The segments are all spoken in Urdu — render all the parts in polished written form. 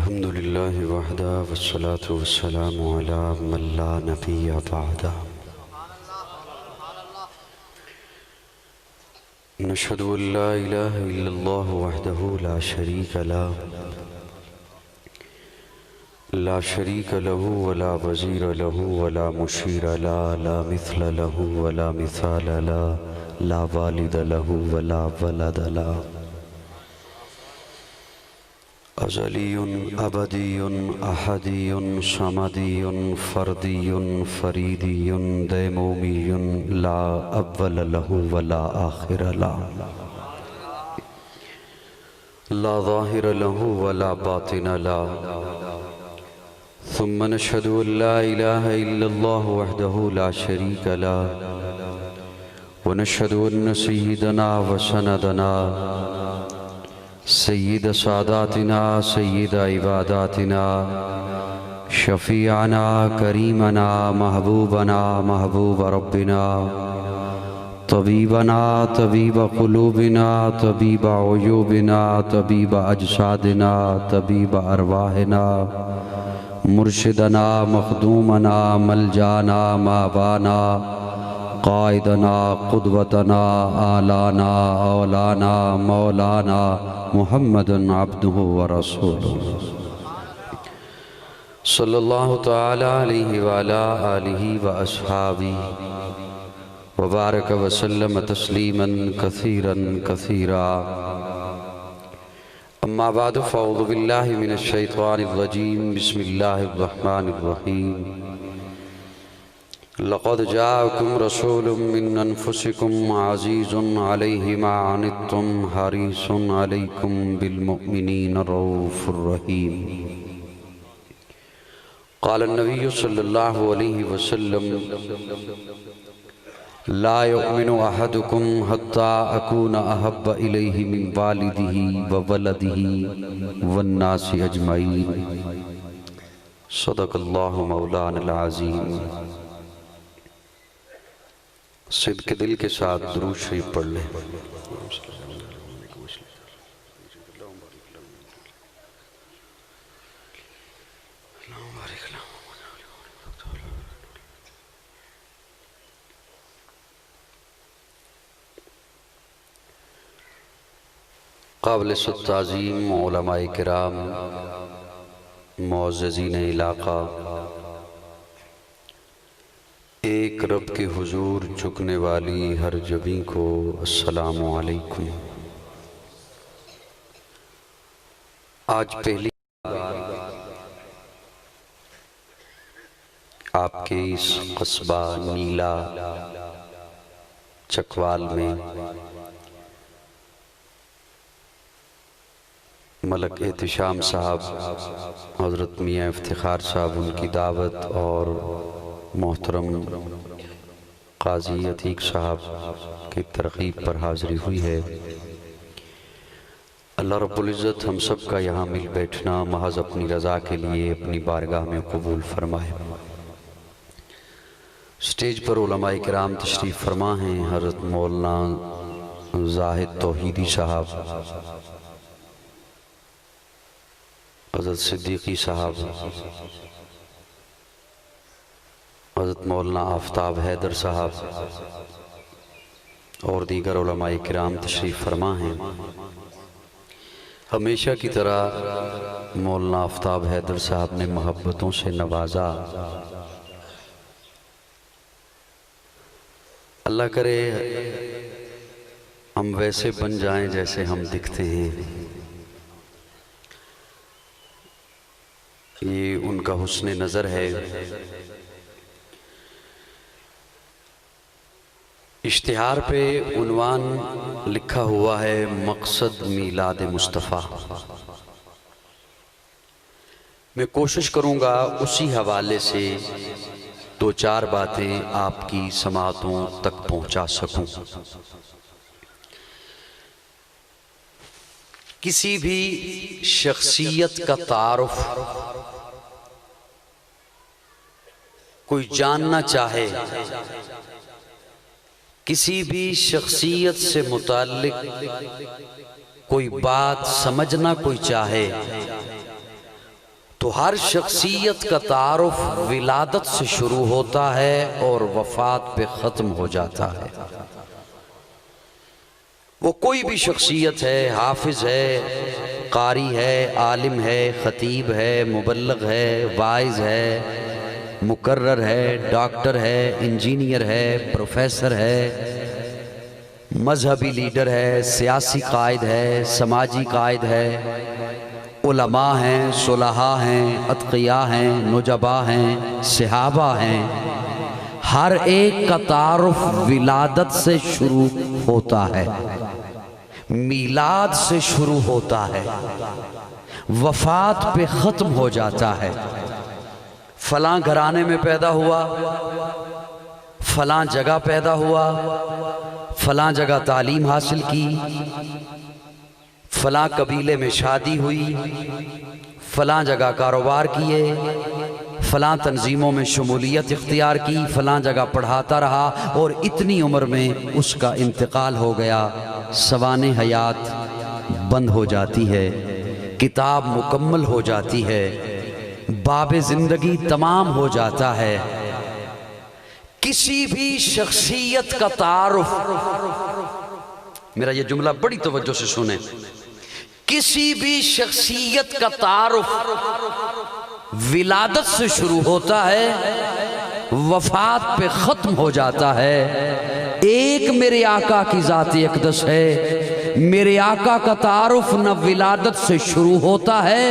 الحمد لله وحده والصلاة والسلام على من لا نبي بعده نشهد أن لا إله إلا الله وحده لا شريك له ولا وزير له ولا مشير له لا مثل له ولا مثال له لا والد له ولا ولد له أزلي أبدي أحدي صمدي فردي فريدي ديمومي لا أول له ولا آخر له لا ظاهر له ولا باطن له ثم نشهد أن لا إله إلا الله وحده لا شريك له ونشهد أن سيدنا وسندنا سيد ساداتنا سيد عباداتنا شفيعنا كريمنا محبوبنا محبوب ربنا طبيبنا طبيب قلوبنا طبيب عيوبنا طبيب أجسادنا طبيب أرواحنا مرشدنا مخدومنا ملجانا مابانا قائدنا قدوتنا آلانا اولانا مولانا محمد عبده ورسوله صلی اللہ تعالی علیہ وعلا آلہ واصحابہ وبارک وسلم تسلیما کثیرا کثیرا اما بعد فاعوذ باللہ من الشیطان الرجیم بسم اللہ الرحمن الرحیم لقد جاءكم رسول من أنفسكم عزيز عليه ما عنتم حريص عليكم بالمؤمنين رؤوف رحيم قال النبي صلى الله عليه وسلم لا يؤمن أحدكم حتى أكون أحب إليه من والده وولده والناس أجمعين صدق الله مولانا العظيم صدق دل کے ساتھ درود شریف پڑھ لیں قابل تعظیم علماء کرام معززین علاقہ ایک رب کے حضور جھکنے والی ہر جبیں کو السلام علیکم۔ آج پہلی بار آپ کے اس قصبہ نیلا چکوال میں ملک احتشام صاحب حضرت میاں افتخار صاحب ان کی دعوت اور محترم قاضی عتیق صاحب کی ترغیب پر حاضری ہوئی ہے۔ اللہ رب العزت ہم سب کا یہاں مل بیٹھنا محض اپنی رضا کے لیے اپنی بارگاہ میں قبول فرمائے۔ سٹیج پر علماء کرام تشریف فرما ہیں، حضرت مولانا زاہد توحیدی صاحب، حضرت صدیقی صاحب، حضرت مولانا آفتاب حیدر صاحب اور دیگر علماء کرام تشریف فرما ہیں۔ ہمیشہ کی طرح مولانا آفتاب حیدر صاحب نے محبتوں سے نوازا۔ اللہ کرے ہم ویسے بن جائیں جیسے ہم دکھتے ہیں، یہ ان کا حسن نظر ہے۔ اشتہار پہ عنوان لکھا ہوا ہے مقصد میلاد مصطفیٰ۔ میں کوشش کروں گا اسی حوالے سے دو چار باتیں آپ کی سماعتوں تک پہنچا سکوں۔ کسی بھی شخصیت کا تعارف کوئی جاننا چاہے، کسی بھی شخصیت سے متعلق کوئی بات سمجھنا کوئی چاہے، تو ہر شخصیت کا تعارف ولادت سے شروع ہوتا ہے اور وفات پہ ختم ہو جاتا ہے۔ وہ کوئی بھی شخصیت ہے، حافظ ہے، قاری ہے، عالم ہے، خطیب ہے، مبلغ ہے، واعظ ہے، مقرر ہے، ڈاکٹر ہے، انجینئر ہے، پروفیسر ہے، مذہبی لیڈر ہے، سیاسی قائد ہے، سماجی قائد ہے، علماء ہیں، صلحاء ہیں، اتقیاء ہیں، نجباء ہیں، صحابہ ہیں، ہر ایک کا تعارف ولادت سے شروع ہوتا ہے، میلاد سے شروع ہوتا ہے، وفات پہ ختم ہو جاتا ہے۔ فلاں گھرانے میں پیدا ہوا، فلاں جگہ پیدا ہوا، فلاں جگہ تعلیم حاصل کی، فلاں قبیلے میں شادی ہوئی، فلاں جگہ کاروبار کیے، فلاں تنظیموں میں شمولیت اختیار کی، فلاں جگہ پڑھاتا رہا، اور اتنی عمر میں اس کا انتقال ہو گیا، سوانح حیات بند ہو جاتی ہے، کتاب مکمل ہو جاتی ہے، باب زندگی تمام ہو جاتا ہے۔ کسی بھی شخصیت کا تعارف، میرا یہ جملہ بڑی توجہ سے سنیں، کسی بھی شخصیت کا تعارف ولادت سے شروع ہوتا ہے، وفات پہ ختم ہو جاتا ہے۔ ایک میرے آقا کی ذات اقدس ہے، میرے آقا کا تعارف نہ ولادت سے شروع ہوتا ہے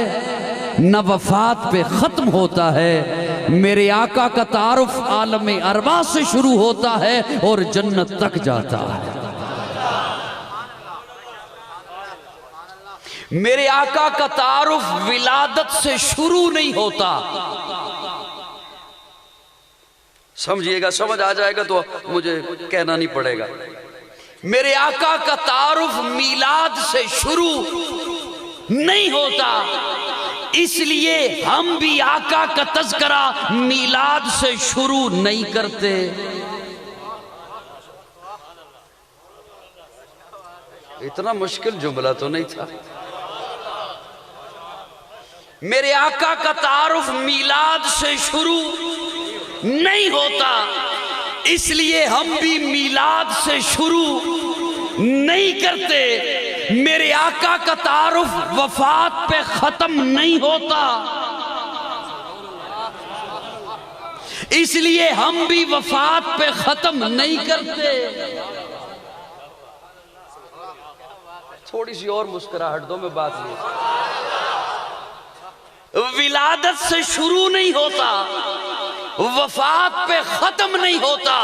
نہ وفات پہ ختم ہوتا ہے۔ میرے آقا کا تعارف عالم ارواح سے شروع ہوتا ہے اور جنت تک جاتا ہے۔ میرے آقا کا تعارف ولادت سے شروع نہیں ہوتا۔ سمجھئے گا، سمجھ آ جائے گا تو مجھے کہنا نہیں پڑے گا۔ میرے آقا کا تعارف میلاد سے شروع نہیں ہوتا، اس لیے ہم بھی آقا کا تذکرہ میلاد سے شروع نہیں کرتے۔ اتنا مشکل جملہ تو نہیں تھا۔ میرے آقا کا تعارف میلاد سے شروع نہیں ہوتا، اس لیے ہم بھی میلاد سے شروع نہیں کرتے۔ میرے آقا کا تعارف وفات پہ ختم نہیں ہوتا، اس لیے ہم بھی وفات پہ ختم نہیں کرتے۔ تھوڑی سی اور مسکراہٹ دو، میں بات نہیں۔ ولادت سے شروع نہیں ہوتا، وفات پہ ختم نہیں ہوتا۔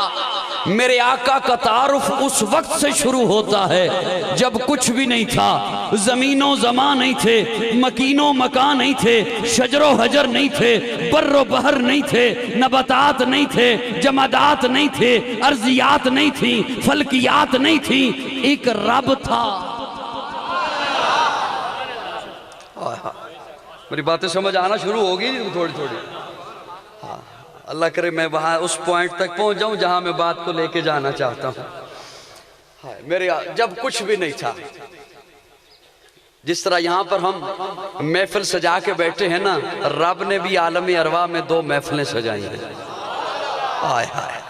میرے آقا کا تعارف اس وقت سے شروع ہوتا ہے جب کچھ بھی نہیں تھا، زمین و زمان نہیں تھے، مکین و مکان نہیں تھے، شجر و حجر نہیں تھے، بر و بحر نہیں تھے، نباتات نہیں تھے، جمادات نہیں تھے، ارضیات نہیں تھی، فلکیات نہیں تھی، ایک رب تھا۔ میری باتیں سمجھ آنا شروع ہوگی تھوڑی تھوڑی۔ اللہ کرے میں وہاں اس پوائنٹ تک پہنچ جاؤں جہاں میں بات کو لے کے جانا چاہتا ہوں۔ میرے جب کچھ بھی نہیں تھا، جس طرح یہاں پر ہم محفل سجا کے بیٹھے ہیں نا، رب نے بھی عالم ارواح میں 2 محفلیں سجائی ہیں۔ آئے آئے،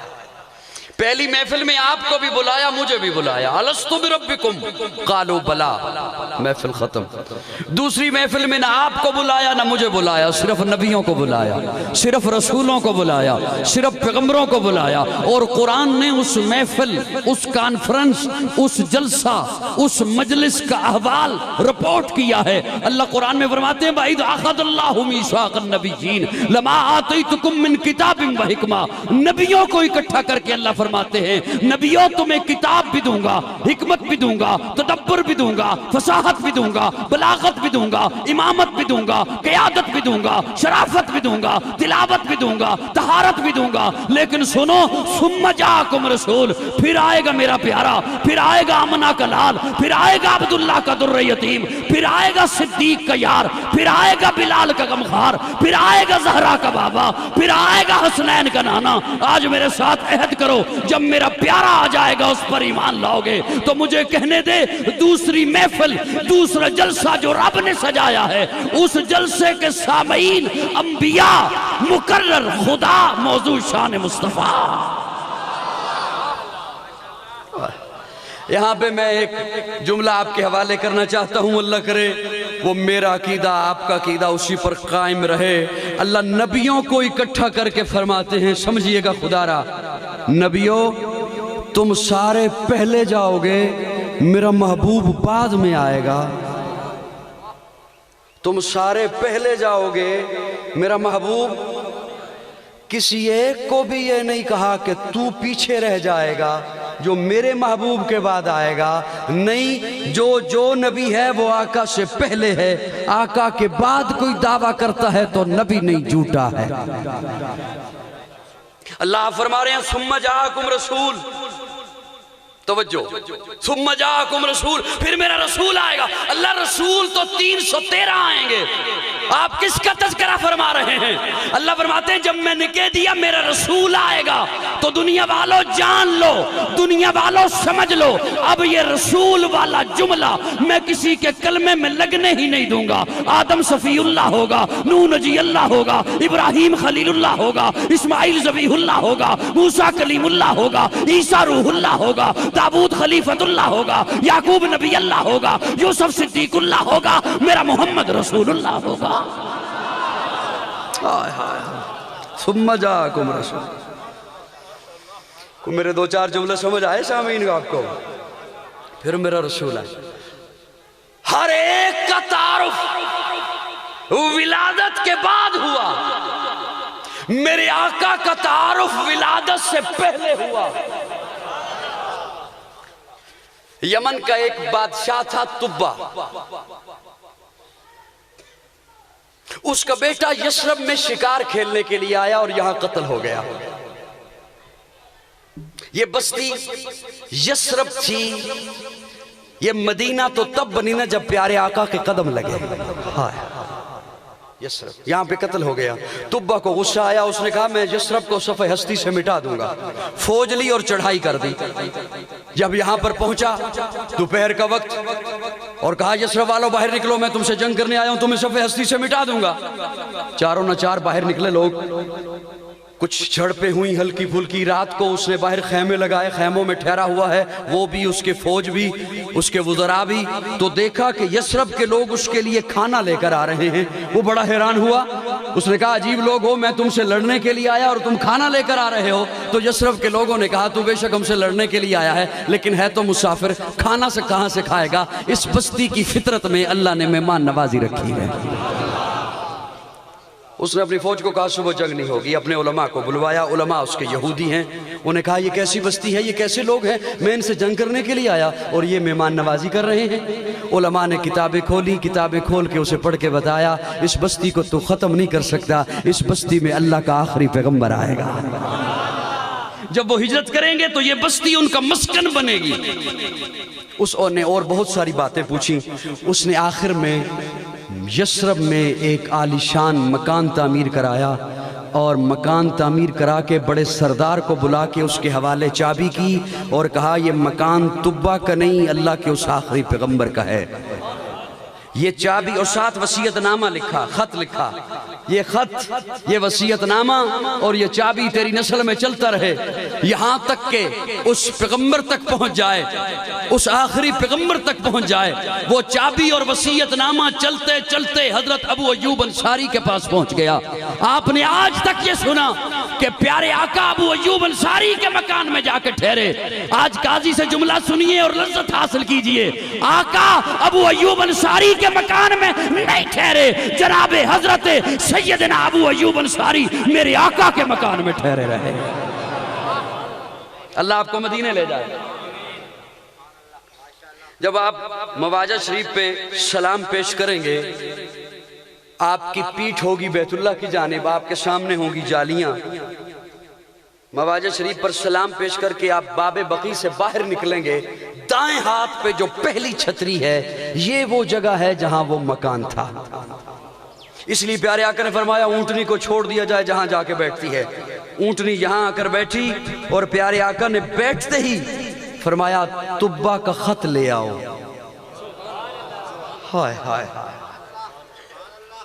پہلی محفل میں آپ کو بھی بلایا، مجھے بھی بلایا، الستو بربکم قالوا بلا، محفل ختم۔ دوسری محفل میں نہ آپ کو بلایا نہ مجھے بلایا، صرف نبیوں کو بلایا، صرف رسولوں کو بلایا، صرف پیغمبروں کو بلایا، اور قرآن نے اس محفل، اس کانفرنس، اس جلسہ، اس مجلس کا احوال رپورٹ کیا ہے۔ اللہ قرآن میں فرماتے ہیں وَإِذْ أَخَذَ اللَّهُ مِيثَاقَ النَّبِيِّينَ لَمَا آتَيْتُكُم مِّن كِتَابٍ وَحِكْمَةٍ، نبیوں کو اکٹھا کر کے اللہ فرماتے ہیں نبیوں تمہیں کتاب بھی دوں گا، حکمت بھی دوں گا، تدبر بھی دوں گا، فصاحت بھی دوں گا، بلاغت بھی دوں گا، امامت بھی دوں گا، قیادت بھی دوں گا، شرافت بھی دوں گا، تلاوت بھی دوں گا، طہارت بھی دوں گا۔ لیکن سنو، ثم جاءکم رسول، پھر آئے گا میرا پیارا، پھر آئے گا آمنہ کا لال، پھر آئے گا عبداللہ کا در یتیم، پھر آئے گا صدیق کا یار، پھر آئے گا بلال کا غمخوار، پھر آئے گا زہرا کا بابا، پھر آئے گا حسنین کا نانا۔ آج میرے ساتھ عہد کرو، جب میرا پیارا آ جائے گا اس پر ایمان لاؤ گے۔ تو مجھے کہنے دے دوسری محفل، دوسرا جلسہ جو رب نے سجایا ہے، اس جلسے کے سامعین انبیاء، مقرر خدا، موضوع شان مصطفیٰ۔ یہاں پہ میں ایک جملہ آپ کے حوالے کرنا چاہتا ہوں، اللہ کرے وہ میرا عقیدہ آپ کا عقیدہ اسی پر قائم رہے۔ اللہ نبیوں کو اکٹھا کر کے فرماتے ہیں، سمجھئے گا خدا را، نبیوں تم سارے پہلے جاؤ گے، میرا محبوب بعد میں آئے گا۔ تم سارے پہلے جاؤ گے، میرا محبوب، کسی ایک کو بھی یہ نہیں کہا کہ تو پیچھے رہ جائے گا جو میرے محبوب کے بعد آئے گا، نہیں، جو نبی ہے وہ آقا سے پہلے ہے، آقا کے بعد کوئی دعویٰ کرتا ہے تو نبی نہیں، جھوٹا ہے۔ اللہ فرما رہے ہیں ثم جاءکم رسول، توجہ، ثم جاءکم رسول، پھر میرا رسول آئے گا۔ اللہ رسول تو 313 آئیں گے، آپ کس کا تذکرہ فرما رہے ہیں؟ اللہ فرماتے ہیں جب میں نے کہہ دیا میرا رسول آئے گا تو دنیا والوں جان لو، دنیا والوں سمجھ لو، اب یہ رسول والا جملہ میں کسی کے کلمے میں لگنے ہی نہیں دوں گا۔ آدم صفی اللہ ہوگا، نوح نجی اللہ ہوگا، ابراہیم خلیل اللہ ہوگا، اسماعیل ذبیح اللہ ہوگا، موسیٰ کلیم اللہ ہوگا، عیسیٰ روح اللہ ہوگا، داؤد خلیفت اللہ ہوگا، یعقوب نبی اللہ ہوگا، یوسف صدیق اللہ ہوگا، میرا محمد رسول اللہ ہوگا۔ ثم جاءکم رسول، کو میرے 2-4 جملے سمجھ آئے سامعین کو آپ کو؟ پھر میرا رسول آئے، ہر ایک کا تعارف ولادت کے بعد ہوا، میرے آقا کا تعارف ولادت سے پہلے ہوا۔ یمن کا ایک بادشاہ تھا تبا، اس کا بیٹا یثرب میں شکار کھیلنے کے لیے آیا اور یہاں قتل ہو گیا۔ یہ بستی یثرب تھی، یہ مدینہ تو تب بنی نا جب پیارے آقا کے قدم لگے۔ یثرب یہاں پہ قتل ہو گیا، تبا کو غصہ آیا، اس نے کہا میں یثرب کو صفحہ ہستی سے مٹا دوں گا، فوج لی اور چڑھائی کر دی۔ جب یہاں پر پہنچا دوپہر کا وقت اور کہا یثرب والوں باہر نکلو، میں تم سے جنگ کرنے آیا ہوں، تمہیں صفحہ ہستی سے مٹا دوں گا۔ چاروں نہ چار باہر نکلے لوگ، کچھ جھڑپیں ہوئی ہلکی پھلکی، رات کو اس نے باہر خیمے لگائے، خیموں میں ٹھہرا ہوا ہے، وہ بھی، اس کے فوج بھی، اس کے وزراء بھی۔ تو دیکھا کہ یثرب کے لوگ اس کے لیے کھانا لے کر آ رہے ہیں، وہ بڑا حیران ہوا، اس نے کہا عجیب لوگ ہو، میں تم سے لڑنے کے لیے آیا اور تم کھانا لے کر آ رہے ہو۔ تو یثرب کے لوگوں نے کہا تو بے شک ہم سے لڑنے کے لیے آیا ہے، لیکن ہے تو مسافر، کھانا سے کہاں سے کھائے گا؟ اس بستی کی فطرت میں اللہ نے مہمان نوازی رکھی ہے۔ اس نے اپنی فوج کو کہا صبح جنگ نہیں ہوگی، اپنے علماء کو بلوایا، علماء اس کے یہودی ہیں، انہوں نے کہا یہ کیسی بستی ہے، یہ کیسے لوگ ہیں، میں ان سے جنگ کرنے کے لیے آیا اور یہ مہمان نوازی کر رہے ہیں۔ علماء نے کتابیں کھولی، کتابیں کھول کے اسے پڑھ کے بتایا اس بستی کو تو ختم نہیں کر سکتا، اس بستی میں اللہ کا آخری پیغمبر آئے گا، جب وہ ہجرت کریں گے تو یہ بستی ان کا مسکن بنے گی۔ اس نے اور بہت ساری باتیں پوچھی، اس نے آخر میں یثرب میں ایک عالیشان مکان تعمیر کرایا اور مکان تعمیر کرا کے بڑے سردار کو بلا کے اس کے حوالے چابی کی اور کہا یہ مکان تبا کا نہیں، اللہ کے اس آخری پیغمبر کا ہے۔ یہ چابی اور ساتھ وصیت نامہ لکھا، خط لکھا، یہ خط، یہ وصیت نامہ اور یہ چابی تیری نسل میں چلتا رہے یہاں تک کہ اس پیغمبر تک پہنچ جائے، اس آخری پیغمبر تک پہنچ جائے۔ وہ چابی اور وصیت نامہ چلتے چلتے حضرت ابو ایوب انصاری کے پاس پہنچ گیا۔ آپ نے آج تک یہ سنا کہ پیارے آقا ابو ایوب انصاری کے مکان میں جا کے ٹھہرے۔ آج قاضی سے جملہ سنیے اور لذت حاصل کیجئے، آقا ابو ایوب انصاری کے مکان میں نہیں ٹھہرے، جناب حضرت سیدنا ابو ایوب انصاری میرے آقا کے مکان میں ٹھہرے رہے۔ اللہ آپ کو مدینے لے جائے۔ جب آپ مواجہ شریف پہ سلام پیش کریں گے، آپ کی پیٹھ ہوگی بیت اللہ کی جانب، آپ کے سامنے ہوں گی جالیاں۔ مواجہ شریف پر سلام پیش کر کے آپ باب بقی سے باہر نکلیں گے، دائیں ہاتھ پہ جو پہلی چھتری ہے یہ وہ جگہ ہے جہاں وہ مکان تھا۔ اس لیے پیارے آقا نے فرمایا اونٹنی کو چھوڑ دیا جائے جہاں جا کے بیٹھتی ہے، اونٹنی یہاں آ کر بیٹھی اور پیارے آقا نے بیٹھتے ہی فرمایا طبہ کا خط لے آؤ. ہائے ہائے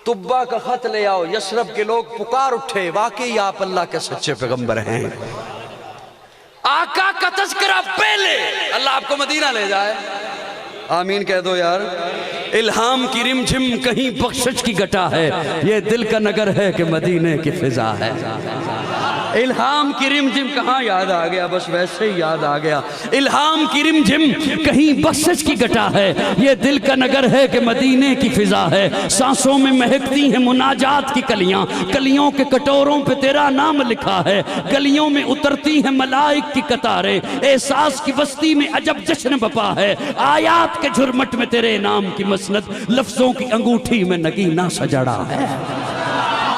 طبہ کا خط لے آؤ. یثرب کے لوگ پکار اٹھے واقعی آپ اللہ کے سچے پیغمبر ہیں. آقا کا تذکرہ پہلے اللہ آپ کو مدینہ لے جائے. آمین کہہ دو یار. الہام کی رم جھم کہیں بخشش کی گٹا ہے, یہ دل کا نگر ہے کہ مدینے کی فضا ہے. الہام کی رم جھم کہاں یاد آ گیا, بس ویسے ہی یاد آ گیا. الہام کی رم جھم کہیں بخشش کی گٹا ہے, یہ دل کا نگر ہے کہ مدینے کی فضا ہے. سانسوں میں مہکتی ہیں مناجات کی کلیاں, کلیوں کے کٹوروں پہ تیرا نام لکھا ہے. گلیوں میں اترتی ہیں ملائک کی قطاریں, احساس کی بستی میں عجب جشن بپا ہے. آیات کے جھرمٹ میں تیرے نام کی مسند, لفظوں کی انگوٹھی میں نگینہ سجڑا ہے.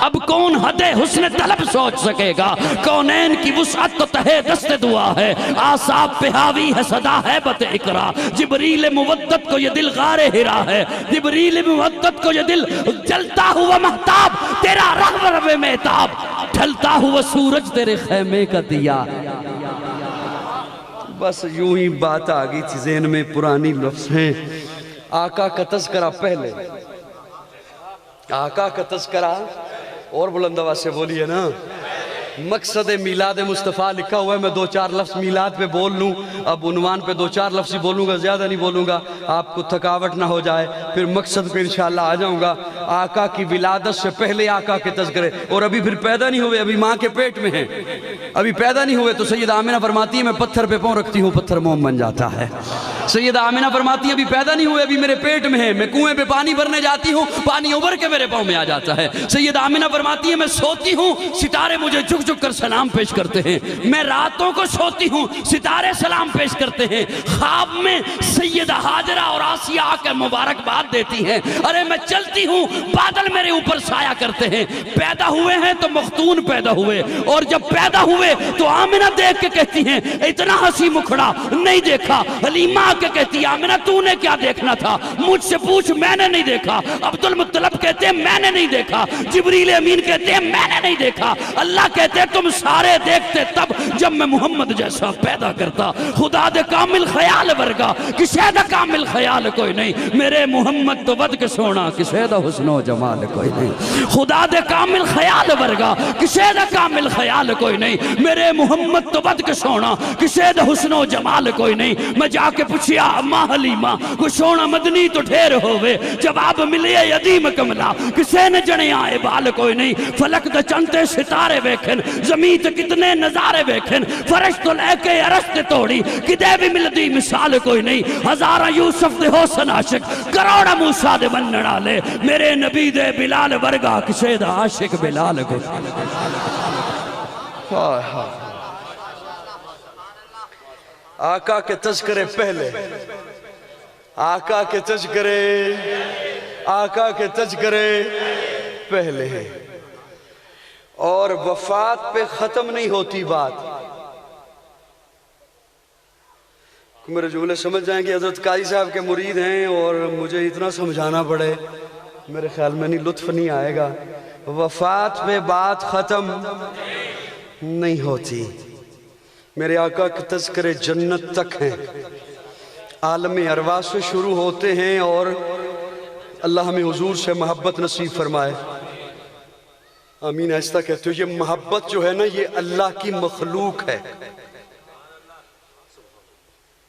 اب کون حد حسن طلب سوچ سکے گا, کونین کی وسعت تو تہے دست دعا ہے. آساب پہ حاوی ہے صدا ہیبت اقرا, جبریل مودت کو یہ دل غار ہرا ہے. جبریل مودت کو یہ دل جلتا ہوا مہتاب, تیرا رغب مہتاب, ڈھلتا ہوا سورج تیرے خیمے کا دیا. بس یوں ہی بات آ گئی تھی ذہن میں, پرانی لفظ ہیں. آقا کا تذکرہ پہلے, آقا کا تذکرہ اور بلند آواز سے بولیے نا. مقصد میلاد مصطفیٰ لکھا ہوا ہے, میں دو چار لفظ میلاد پہ بول لوں. اب عنوان پہ دو چار لفظ ہی بولوں گا, زیادہ نہیں بولوں گا, آپ کو تھکاوٹ نہ ہو جائے. پھر مقصد پہ انشاءاللہ آ جاؤں گا. آقا کی ولادت سے پہلے آقا کے تذکرے, اور ابھی پھر پیدا نہیں ہوئے, ابھی ماں کے پیٹ میں ہیں, ابھی پیدا نہیں ہوئے. تو سیدہ آمنہ فرماتی ہے میں پتھر پہ پاؤں رکھتی ہوں پتھر موم بن جاتا ہے. سیدہ آمنہ فرماتی ہے ابھی پیدا نہیں ہوئے, ابھی میرے پیٹ میں ہیں, میں کنویں پہ پانی بھرنے جاتی ہوں, پانی ابھر کے میرے پاؤں میں آ جاتا ہے. سیدہ آمنہ فرماتی ہے میں سوتی ہوں, ستارے مجھے جھک جھک کر سلام پیش کرتے ہیں. میں راتوں کو سوتی ہوں, ستارے سلام پیش کرتے ہیں. خواب میں سیدہ ہاجرہ اور آسیہ آ کے مبارکباد دیتی ہیں. ارے میں چلتی ہوں, بادل میرے اوپر سایہ کرتے ہیں. پیدا ہوئے ہیں تو مختون پیدا ہوئے, اور جب پیدا ہوئے تو آمنہ دیکھ کے کہتی ہیں اتنا ہنسی مکھڑا نہیں دیکھا. حلیمہ کے کہتی ہے آمنہ تو نے کیا دیکھنا تھا, مجھ سے پوچھ, میں نے نہیں دیکھا. عبدالمطلب کہتے ہیں میں نے نہیں دیکھا. جبریل امین کہتے ہیں میں نے نہیں دیکھا. اللہ کہتے ہیں تم سارے دیکھتے تب جب میں محمد جیسا پیدا کرتا. خدا دے کامل خیال ورگا کسے دا کامل خیال کوئی نہیں, میرے محمد تو ود کے سونا کسے دا حسن و جمال کوئی نہیں. خدا دے کامل خیال ورگا کسے دا کامل خیال کوئی نہیں, میرے محمد تو ود کے سونا کسے دا حسن و جمال کوئی نہیں. میں جا کے پوچھیا اماں حلیمہ کو سونا مدنی تو ڈھیر ہوئے, جواب ملے یدیم کملا کسے نے جنے آئے بال کوئی نہیں. فلک دا چنتے ستارے ویکھن, زمین تے کتنے نظارے ویکھن, فرش تو لے کے عرش تے توڑی کدے بھی ملدی مثال کوئی نہیں. ہزارہ یوسف دے حسن عاشق, کروڑا موسیٰ دے بنن والے, میرے نبی دے بلال ورگا کسے دا عاشق بلال کو. آقا کے تذکرے پہلے, آقا کے تذکرے, آقا کے تذکرے پہلے ہیں. اور وفات پہ ختم نہیں ہوتی بات. میرے جملے سمجھ جائیں کہ حضرت قاضی صاحب کے مرید ہیں اور مجھے اتنا سمجھانا پڑے, میرے خیال میں نہیں, لطف نہیں آئے گا. وفات پہ بات ختم نہیں ہوتی. میرے آقا کے تذکرے جنت تک ہیں, عالم ارواح سے شروع ہوتے ہیں, اور اللہ ہمیں حضور سے محبت نصیب فرمائے. آمین. ایسا کہتے ہو, یہ محبت جو ہے نا یہ اللہ کی مخلوق ہے.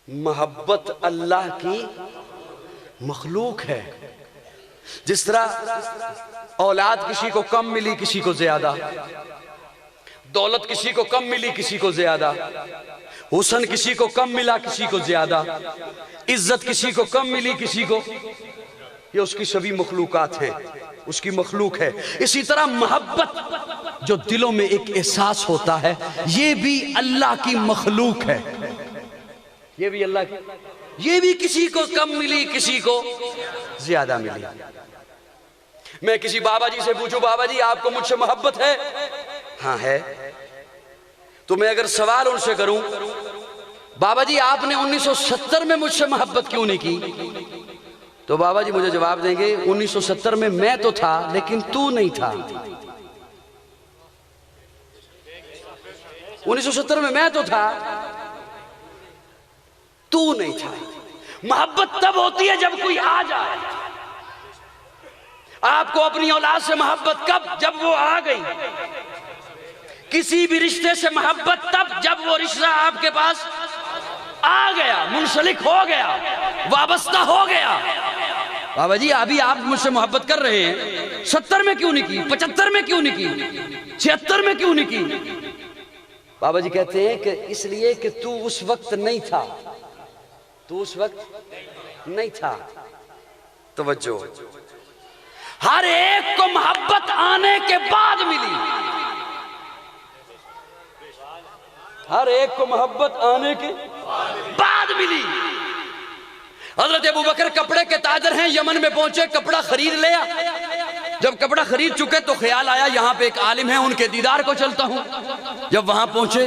محبت اللہ کی مخلوق ہے. جس طرح اولاد کسی کو کم ملی کسی کو زیادہ, دولت کسی کو کم ملی کسی کو زیادہ, حسن کسی کو کم ملا کسی کو زیادہ, عزت کسی کو کم ملی کسی کو, یہ اس کی سبھی مخلوقات ہیں, اس کی مخلوق ہے. اسی طرح محبت جو دلوں میں ایک احساس ہوتا ہے یہ بھی اللہ کی مخلوق ہے. یہ بھی اللہ کی, یہ بھی کسی کو کم ملی کسی کو زیادہ ملی. میں کسی بابا جی سے پوچھوں بابا جی آپ کو مجھ سے محبت ہے؟ ہاں ہے. تو میں اگر سوال ان سے کروں بابا جی آپ نے 1970 میں مجھ سے محبت کیوں نہیں کی, تو بابا جی مجھے جواب دیں گے 1970 میں تو تھا لیکن تو نہیں تھا. 1970 میں میں تو تھا، تو نہیں تھا۔ محبت تب ہوتی ہے جب کوئی آ جائے۔ آپ کو اپنی اولاد سے محبت کب؟ جب وہ آ گئی۔ کسی بھی رشتے سے محبت تب جب وہ رشتہ آپ کے پاس آ گیا، منسلک ہو گیا، وابستہ ہو گیا۔ بابا جی ابھی آپ مجھ سے محبت کر رہے ہیں، 70 میں کیوں نہیں کی، 75 میں کیوں نہیں کی، 76 میں کیوں نہیں کی؟ بابا جی کہتے ہیں کہ اس لیے کہ تو اس وقت نہیں تھا، تو اس وقت نہیں تھا۔ توجہ، ہر ایک کو محبت آنے کے بعد ملی، ہر ایک کو محبت آنے کے بعد ملی۔ حضرت ابوبکر کپڑے کے تاجر ہیں، یمن میں پہنچے، کپڑا خرید لیا۔ جب کپڑا خرید چکے تو خیال آیا یہاں پہ ایک عالم ہے، ان کے دیدار کو چلتا ہوں۔ جب وہاں پہنچے،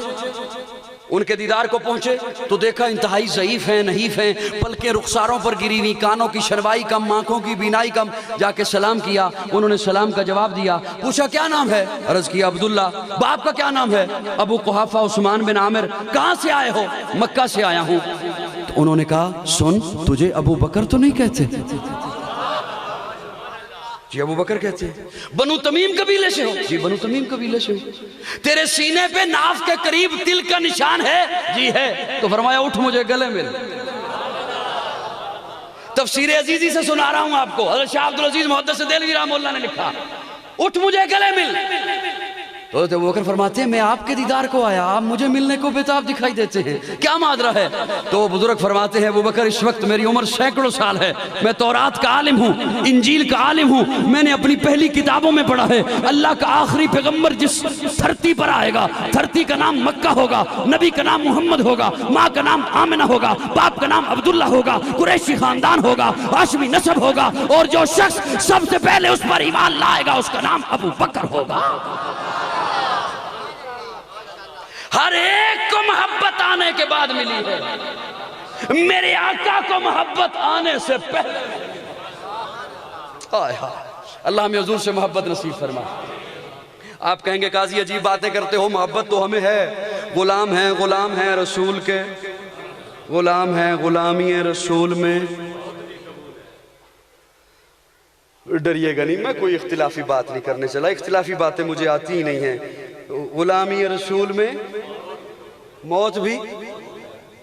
ان کے دیدار کو پہنچے تو دیکھا انتہائی ضعیف ہیں، نحیف ہیں، پلکیں رخساروں پر گری ہوئی، کانوں کی شنوائی کم، آنکھوں کی بینائی کم۔ جا کے سلام کیا، انہوں نے سلام کا جواب دیا۔ پوچھا کیا نام ہے؟ عرض کیا عبداللہ۔ باپ کا کیا نام ہے؟ ابو قحافہ عثمان بن عامر۔ کہاں سے آئے ہو؟ مکہ سے آیا ہوں۔ تو انہوں نے کہا سن، تجھے ابو بکر تو نہیں کہتے؟ جی ابو بکر کہتے ہیں۔ بنو تمیم قبیلے سے ہو؟ جی بنو تمیم قبیلے سے ہو۔ تیرے سینے پہ ناف کے قریب تل کا نشان ہے؟ جی ہے۔ تو فرمایا اٹھ مجھے گلے مل۔ تفسیر عزیزی سے سنا رہا ہوں آپ کو، حضرت شاہ عبدالعزیز محدث دہلوی رحمہ اللہ نے لکھا، اٹھ مجھے گلے مل۔ تو ابو بکر فرماتے ہیں میں آپ کے دیدار کو آیا، آپ مجھے ملنے کو بےتاب دکھائی دیتے ہیں، کیا ماجرا ہے؟ تو بزرگ فرماتے ہیں ابو بکر اس وقت میری عمر سینکڑوں سال ہے، میں تورات کا عالم ہوں، انجیل کا عالم ہوں، میں نے اپنی پہلی کتابوں میں پڑھا ہے اللہ کا آخری پیغمبر جس دھرتی پر آئے گا، دھرتی کا نام مکہ ہوگا، نبی کا نام محمد ہوگا، ماں کا نام آمنہ ہوگا، باپ کا نام عبداللہ ہوگا، قریشی خاندان ہوگا، ہاشمی نسب ہوگا، اور جو شخص سب سے پہلے اس پر ایمان لائے گا اس کا نام ابو بکر ہوگا۔ ہر ایک کو محبت آنے کے بعد ملی ہے، میرے آقا کو محبت آنے سے پہلے۔ اللہ ہمیں حضور سے محبت نصیب فرما۔ آپ کہیں گے قاضی عجیب باتیں کرتے ہو، محبت تو ہمیں ہے، غلام ہیں رسول کے، غلام ہیں غلامی رسول میں۔ ڈریے گا نہیں، میں کوئی اختلافی بات نہیں کرنے چلا، اختلافی باتیں مجھے آتی ہی نہیں ہیں۔ غلامی رسول میں موت بھی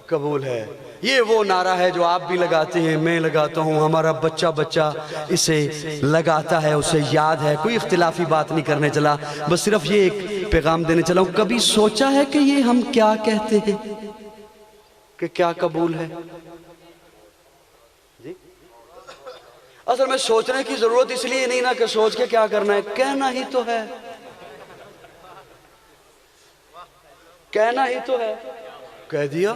قبول ہے، یہ وہ نعرہ ہے جو آپ بھی لگاتے ہیں، میں لگاتا ہوں، ہمارا بچہ بچہ اسے لگاتا ہے، اسے یاد ہے۔ کوئی اختلافی بات نہیں کرنے چلا، بس صرف یہ ایک پیغام دینے چلا ہوں، کبھی سوچا ہے کہ یہ ہم کیا کہتے ہیں کہ کیا قبول ہے؟ اصل میں سوچنے کی ضرورت اس لیے نہیں نا کہ سوچ کے کیا کرنا ہے، کہنا ہی تو ہے، کہنا ہی تو ہے، کہہ دیا۔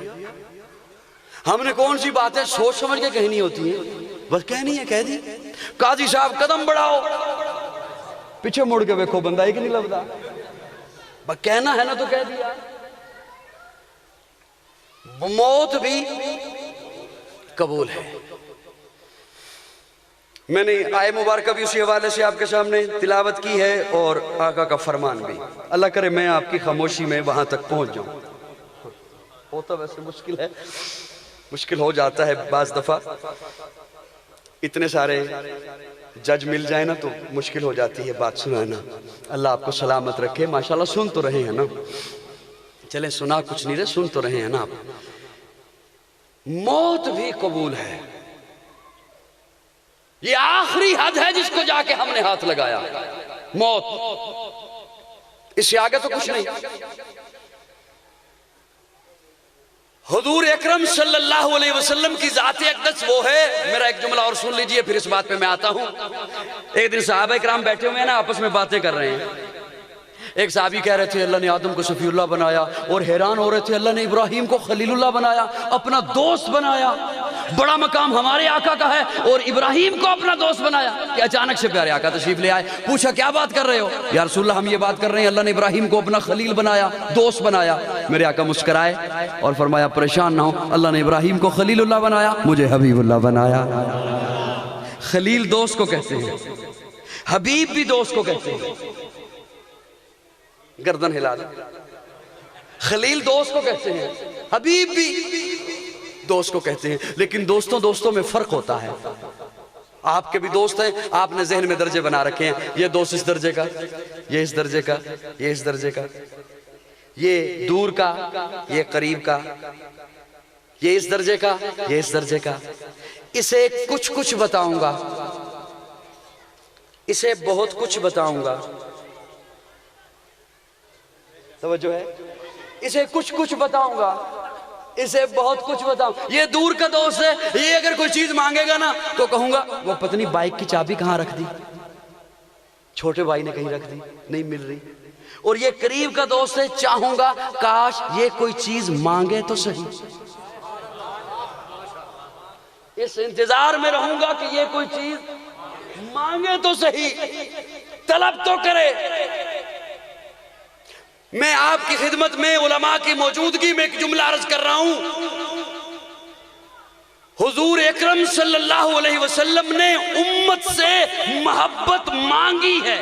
ہم نے کون سی باتیں سوچ سمجھ کے کہنی ہوتی ہیں، بس کہنی ہے، کہہ دی۔ قاضی صاحب قدم بڑھاؤ، پیچھے مڑ کے دیکھو بندہ ایک نہیں لگتا، بس کہنا ہے نا تو کہہ دیا۔ موت بھی قبول ہے۔ میں نے آئے مبارکہ بھی اسی حوالے سے آپ کے سامنے تلاوت کی ہے اور آقا کا فرمان بھی۔ اللہ کرے میں آپ کی خاموشی میں وہاں تک پہنچ جاؤں۔ ہوتا ویسے مشکل ہے، مشکل ہو جاتا ہے بعض دفعہ، اتنے سارے جج مل جائے نا تو مشکل ہو جاتی ہے بات سنانا۔ اللہ آپ کو سلامت رکھے۔ ماشاءاللہ سن تو رہے ہیں نا، چلیں سنا کچھ نہیں رہے، سن تو رہے ہیں نا آپ۔ موت بھی قبول ہے، یہ آخری حد ہے جس کو جا کے ہم نے ہاتھ لگایا، موت، اس سے آگے تو کچھ نہیں۔ حضور اکرم صلی اللہ علیہ وسلم کی ذات اقدس وہ ہے، میرا ایک جملہ اور سن لیجئے پھر اس بات پہ میں آتا ہوں۔ ایک دن صحابہ اکرام بیٹھے ہوئے ہیں نا، آپس میں باتیں کر رہے ہیں۔ ایک صحابی کہہ رہے تھے اللہ نے آدم کو صفی اللہ بنایا، اور حیران ہو رہے تھے اللہ نے ابراہیم کو خلیل اللہ بنایا، اپنا دوست بنایا، بڑا مقام ہمارے آقا کا ہے اور ابراہیم کو اپنا دوست بنایا کہ اچانک سے پیارے آقا تشریف لے آئے۔ پوچھا کیا بات کر رہے ہو؟ یا رسول اللہ ہم یہ بات کر رہے ہیں اللہ نے ابراہیم کو اپنا خلیل بنایا، دوست بنایا۔ میرے آقا مسکرائے اور فرمایا پریشان نہ ہو، اللہ نے ابراہیم کو خلیل اللہ بنایا، مجھے حبیب اللہ بنایا۔ خلیل دوست کو کہتے ہیں، حبیب بھی دوست کو کہتے ہیں۔ گردن ہلا دیں۔ خلیل دوست کو کہتے ہیں، حبیب بھی دوست کو کہتے ہیں، لیکن دوستوں میں فرق ہوتا ہے۔ آپ کے بھی دوست ہیں، آپ نے ذہن میں درجے بنا رکھے ہیں، یہ دوست اس درجے کا، یہ اس درجے کا، یہ اس درجے کا، یہ دور کا، یہ قریب کا، یہ اس درجے کا، یہ اس درجے کا۔ اسے کچھ بتاؤں گا، اسے بہت کچھ بتاؤں گا، توجہ ہے، اسے کچھ بتاؤں گا، اسے بہت کچھ بتاؤں۔ یہ دور کا دوست ہے، یہ اگر کوئی چیز مانگے گا نا تو کہوں گا وہ پتنی بائک کی چابی کہاں رکھ دی، چھوٹے بھائی نے کہیں رکھ دی، نہیں مل رہی۔ اور یہ قریب کا دوست ہے، چاہوں گا کاش یہ کوئی چیز مانگے تو صحیح، اس انتظار میں رہوں گا کہ یہ کوئی چیز مانگے تو صحیح، طلب تو کرے۔ میں آپ کی خدمت میں علماء کی موجودگی میں ایک جملہ عرض کر رہا ہوں، حضور اکرم صلی اللہ علیہ وسلم نے امت سے محبت مانگی ہے،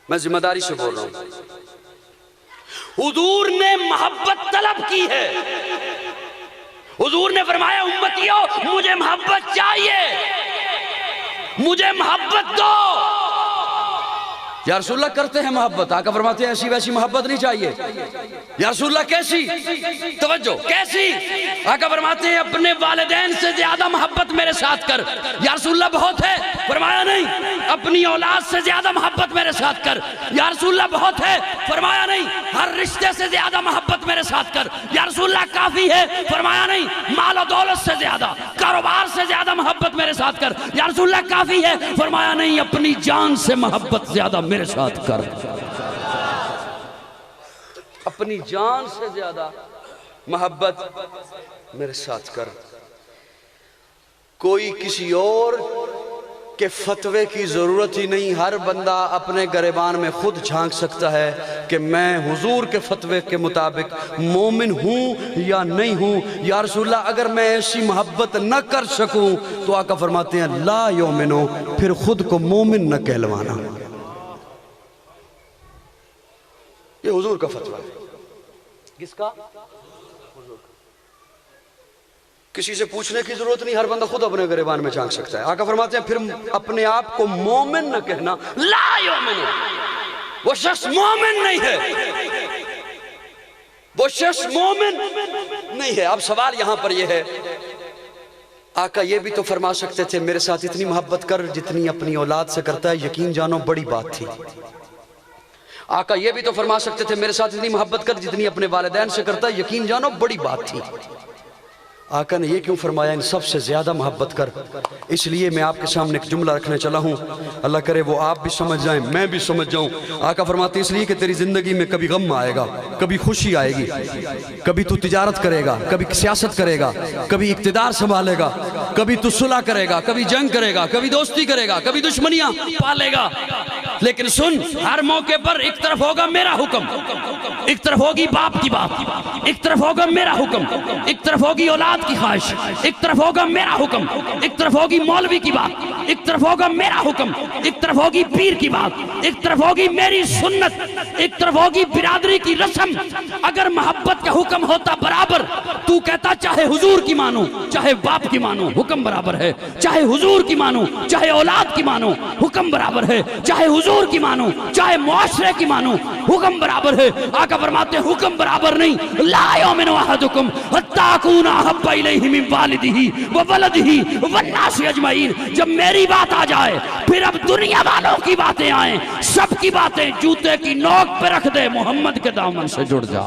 میں ذمہ داری سے بول رہا ہوں، حضور نے محبت طلب کی ہے۔ حضور نے فرمایا امتیو مجھے محبت چاہیے، مجھے محبت دو۔ یا رسول اللہ کرتے ہیں محبت، آقا فرماتے ہیں ایسی ویسی محبت نہیں چاہیے۔ یا رسول اللہ کیسی؟ توجہ، کیسی؟ آقا فرماتے ہیں اپنے والدین سے زیادہ محبت میرے ساتھ کر۔ یا رسول اللہ بہت ہے، فرمایا نہیں۔ اپنی اولاد سے زیادہ محبت میرے ساتھ کر۔ یا رسول اللہ بہت ہے، فرمایا نہیں۔ ہر رشتے سے زیادہ محبت میرے ساتھ کر۔ یا رسول اللہ کافی ہے، فرمایا نہیں۔ مال و دولت سے زیادہ، کاروبار سے زیادہ محبت میرے ساتھ کر۔ یا رسول اللہ کافی ہے، فرمایا نہیں۔ اپنی جان سے محبت زیادہ میرے ساتھ کر، اپنی جان سے زیادہ محبت میرے ساتھ کر۔ کوئی کسی اور کے فتوے کی ضرورت ہی نہیں، ہر بندہ اپنے گریبان میں خود جھانک سکتا ہے کہ میں حضور کے فتوے کے مطابق مومن ہوں یا نہیں ہوں۔ یا رسول اللہ اگر میں ایسی محبت نہ کر سکوں تو آقا فرماتے ہیں لا یومنو، پھر خود کو مومن نہ کہلوانا۔ یہ حضور کا فتویٰ ہے۔ کس کا؟ حضور کا۔ کسی سے پوچھنے کی ضرورت نہیں، ہر بندہ خود اپنے گریبان میں جھانک سکتا ہے۔ آقا فرماتے ہیں پھر اپنے آپ کو مومن نہ کہنا، لا یومن، وہ شخص مومن نہیں ہے، وہ شخص مومن نہیں ہے۔ اب سوال یہاں پر یہ ہے، آقا یہ بھی تو فرما سکتے تھے میرے ساتھ اتنی محبت کر جتنی اپنی اولاد سے کرتا ہے، یقین جانو بڑی بات تھی۔ آقا یہ بھی تو فرما سکتے تھے میرے ساتھ اتنی محبت کر جتنی اپنے والدین سے کرتا ہے، یقین جانو بڑی بات تھی۔ آقا نے یہ کیوں فرمایا ان سب سے زیادہ محبت کر؟ اس لیے میں آپ کے سامنے ایک جملہ رکھنے چلا ہوں، اللہ کرے وہ آپ بھی سمجھ جائیں، میں بھی سمجھ جاؤں۔ آقا فرماتے ہیں اس لیے کہ تیری زندگی میں کبھی غم آئے گا، کبھی خوشی آئے گی، کبھی تو تجارت کرے گا، کبھی سیاست کرے گا، کبھی اقتدار سنبھالے گا، کبھی تو صلح کرے گا، کبھی جنگ کرے گا، کبھی دوستی کرے گا، کبھی دشمنیاں پالے گا۔ لیکن سن، ہر موقع پر ایک طرف ہوگا میرا حکم، ایک طرف ہوگی باپ کی بات، ایک طرف ہوگا میرا حکم، ایک طرف ہوگی اولاد کی خواہش، ایک طرف ہوگا میرا حکم، ایک طرف ہوگی مولوی کی بات، ایک طرف ہوگا میرا حکم، ایک طرف ہوگی پیر کی بات، ایک طرف ہوگی میری سنت، ایک طرف ہوگی برادری کی رسم۔ اگر محبت کا حکم ہوتا برابر، تو کہتا چاہے حضور کی مانو چاہے باپ کی مانو حکم برابر ہے، چاہے حضور کی مانو چاہے اولاد کی مانو حکم برابر ہے، چاہے حضور کی مانو چاہے معاشرے کی مانو حکم برابر ہے۔ آقا فرماتے ہیں حکم برابر نہیں، لا یؤمن احدکم حتی اکون احب الیہ من والدہ وولدہ والناس اجمعین۔ جب میری بات آ جائے پھر اب دنیا والوں کی باتیں آئیں، سب کی باتیں جوتے کی نوک پہ رکھ دے، محمد کے دامن سے جڑ جا۔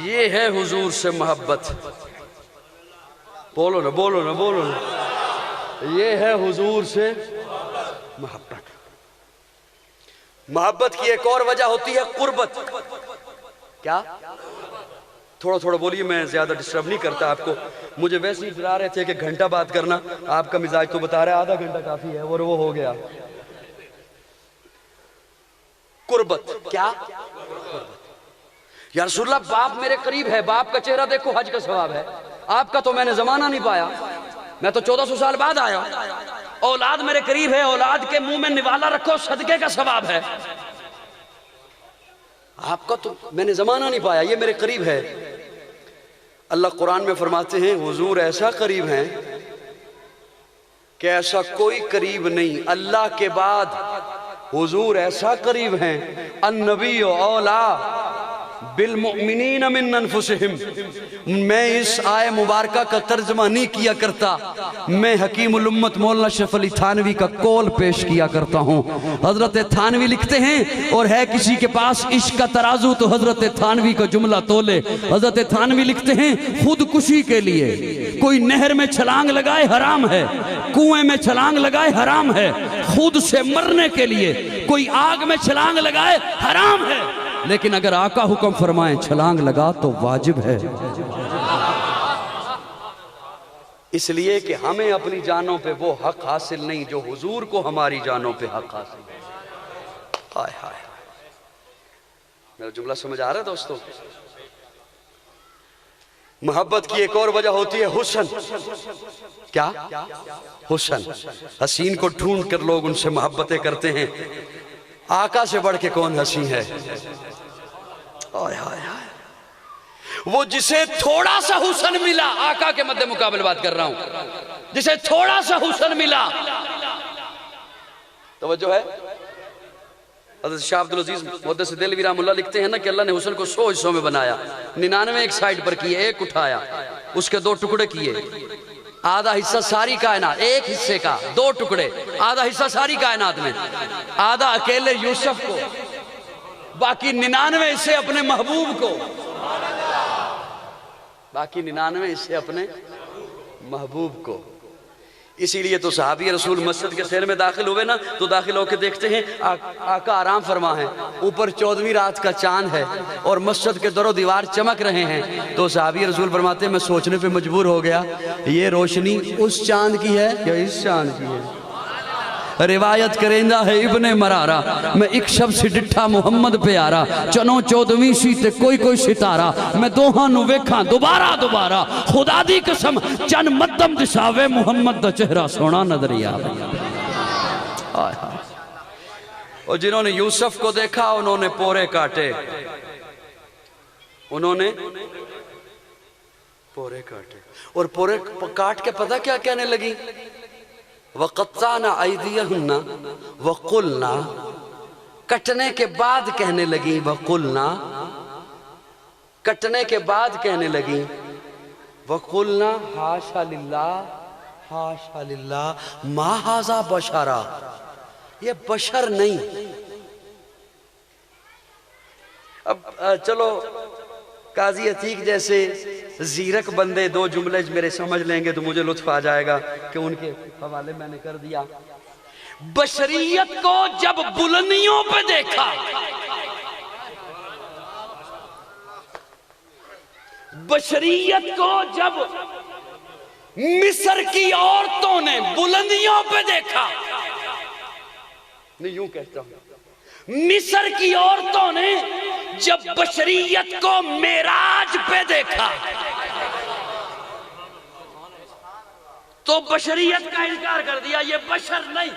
یہ ہے حضور سے محبت، بولو نا بولو نا بولو نا، یہ ہے حضور سے محبت۔ محبت کی ایک اور وجہ ہوتی ہے قربت۔ کیا؟ تھوڑا تھوڑا بولیے، میں زیادہ ڈسٹرب نہیں کرتا آپ کو، مجھے ویسے ہی ڈرا رہے تھے کہ گھنٹہ بات کرنا، آپ کا مزاج تو بتا رہا ہے آدھا گھنٹہ کافی ہے، اور وہ ہو گیا۔ قربت کیا؟ یا رسول اللہ باپ میرے قریب ہے، باپ کا چہرہ دیکھو حج کا ثواب ہے، آپ کا تو میں نے زمانہ نہیں پایا، میں تو 1400 سال بعد آیا، اولاد میرے قریب ہے، اولاد کے منہ میں نوالا رکھو، صدقے کا ثواب ہے. آپ کا تو میں نے زمانہ نہیں پایا، یہ میرے قریب ہے. اللہ قرآن میں فرماتے ہیں حضور ایسا قریب ہیں کہ ایسا کوئی قریب نہیں. اللہ کے بعد حضور ایسا قریب ہیں. النبی اولا بالمؤمنین من انفسہم. میں اس آیہ مبارکہ کا ترجمہ نہیں کیا کرتا، میں حکیم الامت مولانا اشرف علی تھانوی کا قول پیش کیا کرتا ہوں. حضرت تھانوی لکھتے ہیں، اور ہے کسی کے پاس عشق کا ترازو تو حضرت تھانوی کا جملہ تولے. حضرت تھانوی لکھتے ہیں خودکشی کے لیے کوئی نہر میں چھلانگ لگائے حرام ہے، کنویں میں چھلانگ لگائے حرام ہے. خود سے مرنے کے لیے کوئی آگ میں چھلانگ لگائے حرام ہے، لیکن اگر آقا حکم فرمائیں چھلانگ لگا تو واجب ہے. اس لیے کہ ہمیں اپنی جانوں پہ وہ حق حاصل نہیں جو حضور کو ہماری جانوں پہ حق حاصل ہے. ہائے ہائے، میرا جملہ سمجھ آ رہا ہے دوستو؟ محبت کی ایک اور وجہ ہوتی ہے حسن. کیا؟ حسن. حسین کو ڈھونڈ کر لوگ ان سے محبتیں کرتے ہیں. آقا سے بڑھ کے کون حسین ہے؟ آئے آئے آئے. وہ جسے تھوڑا سا حسن ملا، آقا کے مد مقابل بات کر رہا ہوں، جسے تھوڑا سا حسن ملا، توجہ ہے؟ حضرت شاہ عبدالعزیز محدث دہلوی رحمہ اللہ لکھتے ہیں نا کہ اللہ نے حسن کو 100 حصوں میں بنایا. 99 ایک سائڈ پر کیے، ایک اٹھایا، اس کے 2 ٹکڑے کیے. آدھا حصہ ساری کائنات، ایک حصے کا 2 ٹکڑے، آدھا حصہ ساری کائنات میں، آدھا اکیلے یوسف کو، باقی 99 حصے اپنے محبوب کو، باقی 99 حصے اپنے محبوب کو. اسی لیے تو صحابی رسول مسجد کے سیر میں داخل ہوئے نا تو داخل ہو کے دیکھتے ہیں آقا آرام فرما ہے، اوپر 14ویں رات کا چاند ہے اور مسجد کے در و دیوار چمک رہے ہیں. تو صحابی رسول فرماتے ہیں میں سوچنے پہ مجبور ہو گیا یہ روشنی اس چاند کی ہے یا اس چاند کی ہے. روایت کرندہ ہے ابن مرارہ، میں ایک شب سے ڈٹھا محمد پہ آرہ، چنوں 14ویں سی تے کوئی کوئی ستارہ، میں دوہاں نو ویکھاں دوبارہ دوبارہ، خدا دی قسم چن مدم دساوے محمد دا چہرہ سونا نظری آوے. اور جنہوں نے یوسف کو دیکھا انہوں نے پورے کاٹے، انہوں نے پورے کاٹے، اور پورے کاٹ کے پتہ کیا کہنے لگی؟ وَقَطَّعْنَا أَيْدِيَهُنَّ وَقُلْنَا، کٹنے کے بعد کہنے لگی، وَقُلْنَا، کٹنے کے بعد کہنے لگی، وَقُلْنَا حاشا للہ حاشا للہ ما ھذا بشرا، یہ بشر نہیں. اب چلو قاضی عتیق جیسے زیرک بندے 2 جملے میرے سمجھ لیں گے تو مجھے لطف آ جائے گا کہ ان کے حوالے میں نے کر دیا. بشریت کو جب بلندیوں پہ دیکھا، بشریت کو جب مصر کی عورتوں نے بلندیوں پہ دیکھا، نہیں یوں کہتا ہوں، مصر کی عورتوں نے جب بشریت کو معراج پہ دیکھا تو بشریت کا انکار کر دیا، یہ بشر نہیں.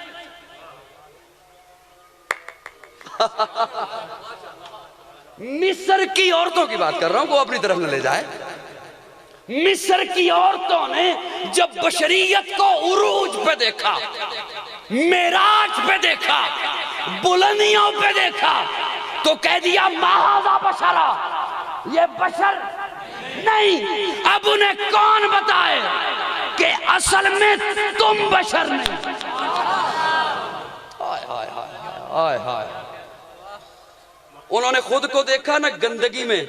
مصر کی عورتوں کی بات کر رہا ہوں، وہ اپنی طرف نہ لے جائے. مصر کی عورتوں نے جب بشریت کو عروج پہ دیکھا، معراج پہ دیکھا، بلندیوں پہ دیکھا تو کہہ دیا ما ھذا بشرا، یہ بشر نہیں. اب انہیں کون بتائے کہ اصل میں تم بشر نہیں. ہائے ہائے، انہوں نے خود کو دیکھا نا گندگی میں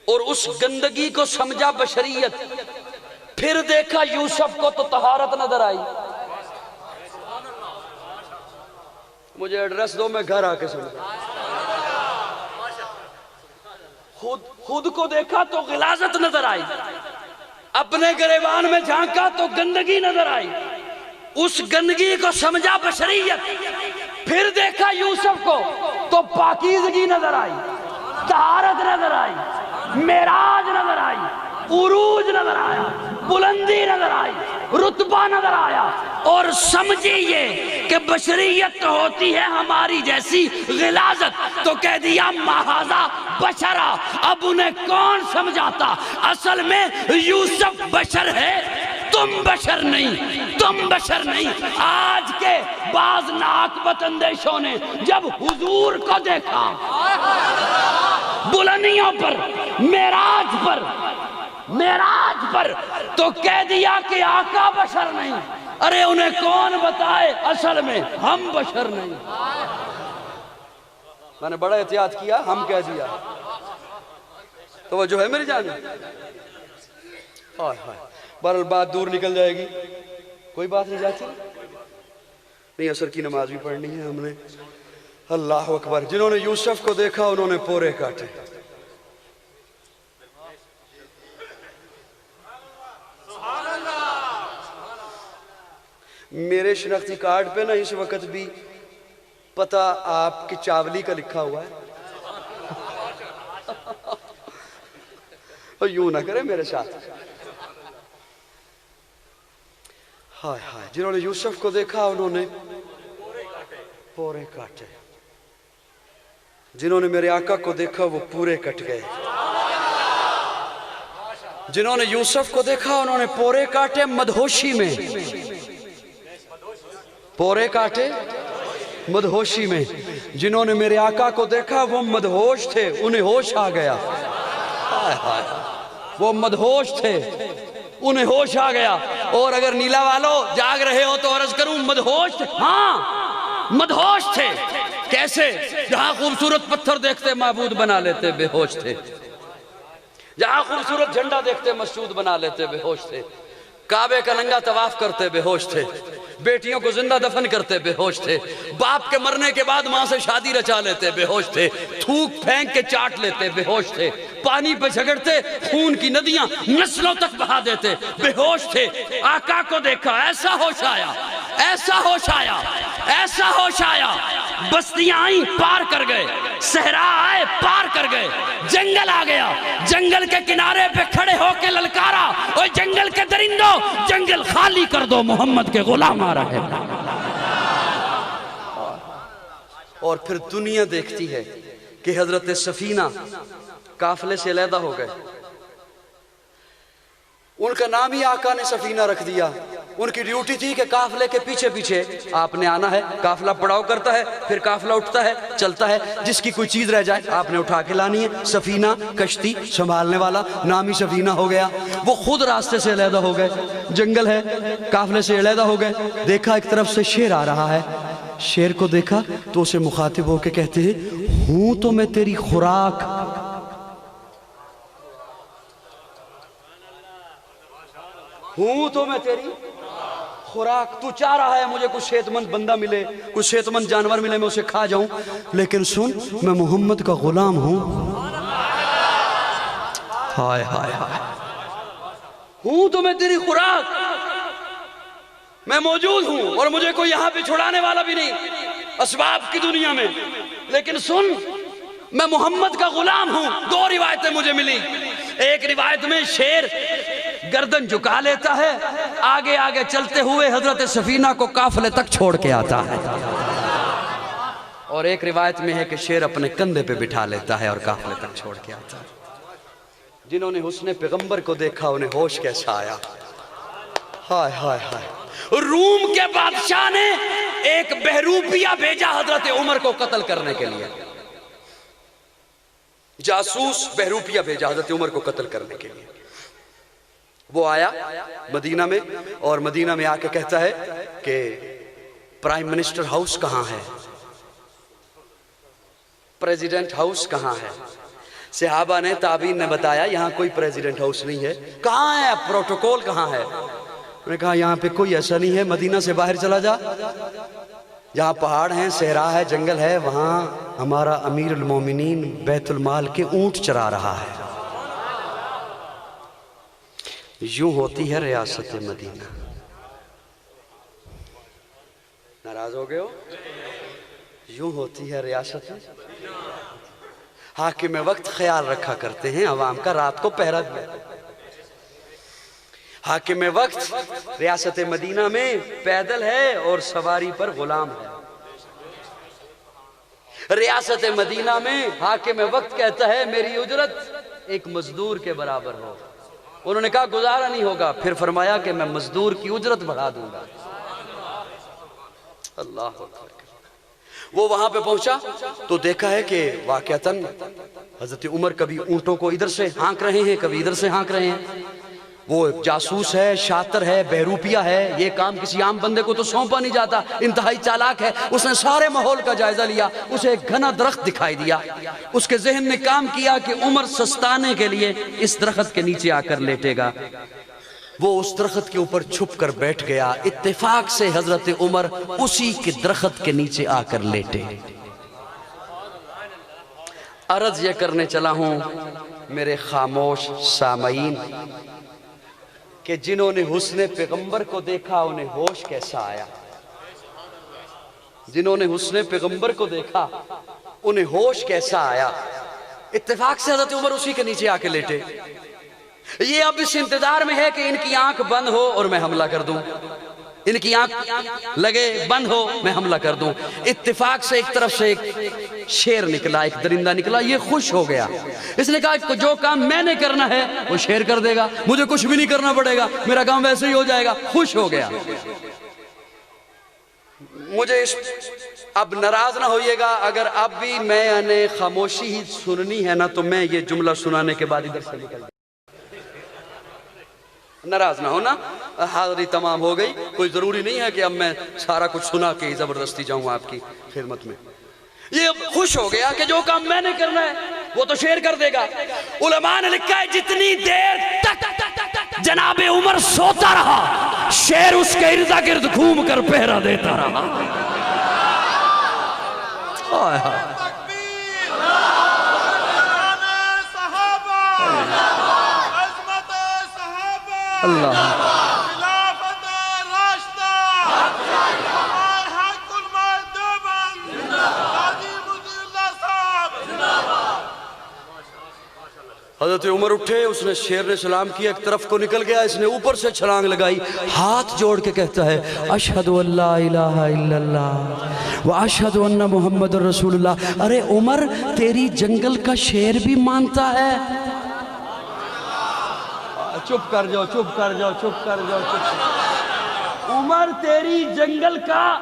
اور اس گندگی کو سمجھا بشریت، پھر دیکھا یوسف کو تو طہارت نظر آئی. مجھے ایڈریس دو میں گھر آ کے سمجھا. خود کو دیکھا تو غلاظت نظر آئی، اپنے گریبان میں جھانکا تو گندگی نظر آئی، اس گندگی کو سمجھا بشریت. پھر دیکھا یوسف کو تو پاکیزگی نظر آئی، طہارت نظر آئی، معراج نظر آئی، عروج نظر آیا، بلندی نظر آئی، رتبہ نظر آیا. اور سمجھیے کہ بشریت تو ہوتی ہے ہماری جیسی غلاظت، تو کہہ دیا مہذا بشرا۔ اب انہیں کون سمجھاتا؟ اصل میں یوسف بشر ہے، تم بشر نہیں، تم بشر نہیں۔ آج کے بعض ناقبت اندیشوں نے جب حضور کو دیکھا بلندیوں پر، معراج پر، تو کہہ دیا کہ آقا بشر نہیں۔ ارے انہیں کون بتائے اصل میں ہم بشر نہیں۔ میں نے بڑا احتیاط کیا، ہم کہہ دیا۔ توجہ ہے میری جان؟ بہرحال بات دور نکل جائے گی، کوئی بات نہیں جاتی نہیں۔ عصر کی نماز بھی پڑھنی ہے ہم نے۔ اللہ اکبر۔ جنہوں نے یوسف کو دیکھا انہوں نے پورے کاٹے۔ میرے شناختی کارڈ پہ نا اس وقت بھی پتہ آپ کی چاولی کا لکھا ہوا ہے۔ یوں نہ کرے میرے ساتھ۔ ہائے ہائے، جنہوں نے یوسف کو دیکھا انہوں نے پورے کاٹے، جنہوں نے میرے آقا کو دیکھا وہ پورے کٹ گئے۔ جنہوں نے یوسف کو دیکھا انہوں نے پورے کاٹے مدہوشی میں، پورے کاٹے مدہوشی میں۔ جنہوں نے میرے آقا کو دیکھا وہ مدہوش تھے، انہیں ہوش آ گیا۔ وہ مدہوش تھے، انہیں ہوش آ گیا۔ اور اگر نیلا والو جاگ رہے ہو تو عرض کروں مدہوش تھے، ہاں مدہوش تھے۔ کیسے؟ جہاں خوبصورت پتھر دیکھتے معبود بنا لیتے، بے ہوش تھے۔ جہاں خوبصورت جھنڈا دیکھتے مسجود بنا لیتے، بے ہوش تھے۔ کعبے کا ننگا طواف کرتے، بے ہوش تھے۔ بیٹیوں کو زندہ دفن کرتے، بے ہوش تھے۔ باپ کے مرنے کے بعد ماں سے شادی رچا لیتے، بے ہوش تھے۔ تھوک پھینک کے چاٹ لیتے، بے ہوش تھے۔ پانی پہ جھگڑتے، خون کی ندیاں نسلوں تک بہا دیتے، بے ہوش تھے۔ آقا کو دیکھا، ایسا ہوش آیا، ایسا ہوش آیا، ایسا ہوش آیا۔ بستیاں آئیں پار کر گئے، صحرا آئے پار کر گئے، جنگل آ گیا، جنگل کے کنارے پہ کھڑے ہو کے للکارا، اوہ جنگل کے درندوں جنگل خالی کر دو، محمد کے غلام آ رہے ہیں۔ اور پھر دنیا دیکھتی ہے کہ حضرت سفینہ قافلے سے علیحدہ ہو گئے۔ ان کا نام ہی آقا نے سفینہ رکھ دیا۔ ان کی ڈیوٹی تھی کہ قافلے کے پیچھے پیچھے آپ نے آنا ہے، قافلہ پڑاؤ کرتا ہے، پھر قافلہ اٹھتا ہے، چلتا ہے، جس کی کوئی چیز رہ جائے آپ نے اٹھا کے لانی ہے۔ سفینہ کشتی سنبھالنے والا، نام ہی سفینہ ہو گیا۔ وہ خود راستے سے علیحدہ ہو گئے، جنگل ہے، قافلے سے علیحدہ ہو گئے۔ دیکھا ایک طرف سے شیر آ رہا ہے، شیر کو دیکھا تو اسے مخاطب ہو کے کہتے ہیں، ہوں تو میں تیری خوراک، ہوں تو میں تیری خوراک، تو چاہ رہا ہے مجھے کچھ صحت مند بندہ ملے، کچھ صحت مند جانور ملے، میں اسے کھا جاؤں، لیکن سن میں محمد کا غلام ہوں۔ ہائے ہائے ہائے، ہوں تو میں تیری خوراک، میں موجود ہوں اور مجھے کوئی یہاں پہ چھڑانے والا بھی نہیں اسباب کی دنیا میں، لیکن سن میں محمد کا غلام ہوں۔ دو روایتیں مجھے ملی، ایک روایت میں شیر گردن جھکا لیتا ہے، آگے آگے چلتے ہوئے حضرت سفینہ کو قافلے تک چھوڑ کے آتا ہے، اور ایک روایت میں ہے کہ شیر اپنے کندھے پہ بٹھا لیتا ہے اور قافلے تک چھوڑ کے آتا ہے۔ جنہوں نے حسن پیغمبر کو دیکھا انہیں ہوش کیسا آیا۔ ہائے ہائے ہائے، روم کے بادشاہ نے ایک بہروپیہ بھیجا حضرت عمر کو قتل کرنے کے لیے، جاسوس بہروپیہ بھیجا حضرت عمر کو قتل کرنے کے لیے۔ وہ آیا مدینہ میں اور مدینہ میں آ کے کہتا ہے کہ پرائم منسٹر ہاؤس کہاں ہے، پریزیڈنٹ ہاؤس کہاں ہے؟ صحابہ نے تابعین نے بتایا یہاں کوئی پریزیڈنٹ ہاؤس نہیں ہے۔ کہاں ہے پروٹوکول کہاں ہے؟ انہوں نے کہا یہاں پہ کوئی ایسا نہیں ہے، مدینہ سے باہر چلا جا، جہاں پہاڑ ہیں، صحرا ہے، جنگل ہے، وہاں ہمارا امیر المومنین بیت المال کے اونٹ چرا رہا ہے۔ یوں ہوتی ہے ریاست مدینہ۔ ناراض ہو گئے ہو؟ یوں ہوتی ہے ریاست۔ حاکم وقت خیال رکھا کرتے ہیں عوام کا، رات کو پہرا دیا۔ حاکم وقت ریاست مدینہ میں پیدل ہے اور سواری پر غلام ہے. ریاست مدینہ میں حاکم وقت کہتا ہے میری اجرت ایک مزدور کے برابر ہو. انہوں نے کہا گزارا نہیں ہوگا. پھر فرمایا کہ میں مزدور کی اجرت بڑھا دوں گا. اللہ اکبر. وہ وہاں پہ پہنچا تو دیکھا ہے کہ واقعتاً حضرت عمر کبھی اونٹوں کو ادھر سے ہانک رہے ہیں کبھی ادھر سے ہانک رہے ہیں. وہ جاسوس ہے, شاطر ہے, بہروپیہ ہے. یہ کام کسی عام بندے کو تو سونپا نہیں جاتا. انتہائی چالاک ہے. اس نے سارے ماحول کا جائزہ لیا. اسے ایک گھنا درخت دکھائی دیا. اس کے ذہن نے کام کیا کہ عمر سستانے کے لیے اس درخت کے نیچے آ کر لیٹے گا. وہ اس درخت کے اوپر چھپ کر بیٹھ گیا. اتفاق سے حضرت عمر اسی کے درخت کے نیچے آ کر لیٹے. عرض یہ کرنے چلا ہوں میرے خاموش سامعین کہ جنہوں نے حسن پیغمبر کو دیکھا انہیں ہوش کیسا آیا. جنہوں نے حسن پیغمبر کو دیکھا انہیں ہوش کیسا آیا. اتفاق سے حضرت عمر اسی کے نیچے آ کے لیٹے. یہ اب اس انتظار میں ہے کہ ان کی آنکھ بند ہو اور میں حملہ کر دوں. ان کی آنکھ لگے بند ہو میں حملہ کر دوں. اتفاق سے ایک طرف سے ایک شیر نکلا, ایک درندہ نکلا. یہ خوش ہو گیا. اس نے کہا کہ جو کام میں نے کرنا ہے وہ شیر کر دے گا, مجھے کچھ بھی نہیں کرنا پڑے گا, میرا کام ویسے ہی ہو جائے گا. خوش ہو گیا. مجھے اب ناراض نہ ہوئیے گا اگر اب بھی میں نے خاموشی ہی سننی ہے نا تو میں یہ جملہ سنانے کے بعد ادھر سے نکل جائے. ناراض نہ ہونا. حاضری تمام ہو گئی. کوئی ضروری نہیں ہے کہ اب میں سارا کچھ سنا کے زبردستی جاؤں آپ کی خدمت میں. یہ خوش ہو گیا کہ جو کام میں نے کرنا ہے وہ تو شیر کر دے گا. علماء نے لکھا ہے جتنی دیر تک جناب عمر سوتا رہا شیر اس کے ارد گرد گھوم کر پہرا دیتا رہا. اللہ حضرت عمر اٹھے. اس نے شیر نے سلام کیا, ایک طرف کو نکل گیا. اس نے اوپر سے چھلانگ لگائی, ہاتھ جوڑ کے کہتا ہے اشہد ان لا الہ الا اللہ واشہد ان محمد رسول اللہ. ارے عمر تیری جنگل کا شیر بھی مانتا ہے. چپ کر جاؤ, چپ کر جاؤ, چپ کر جاؤ, چپ. عمر تیری جنگل کا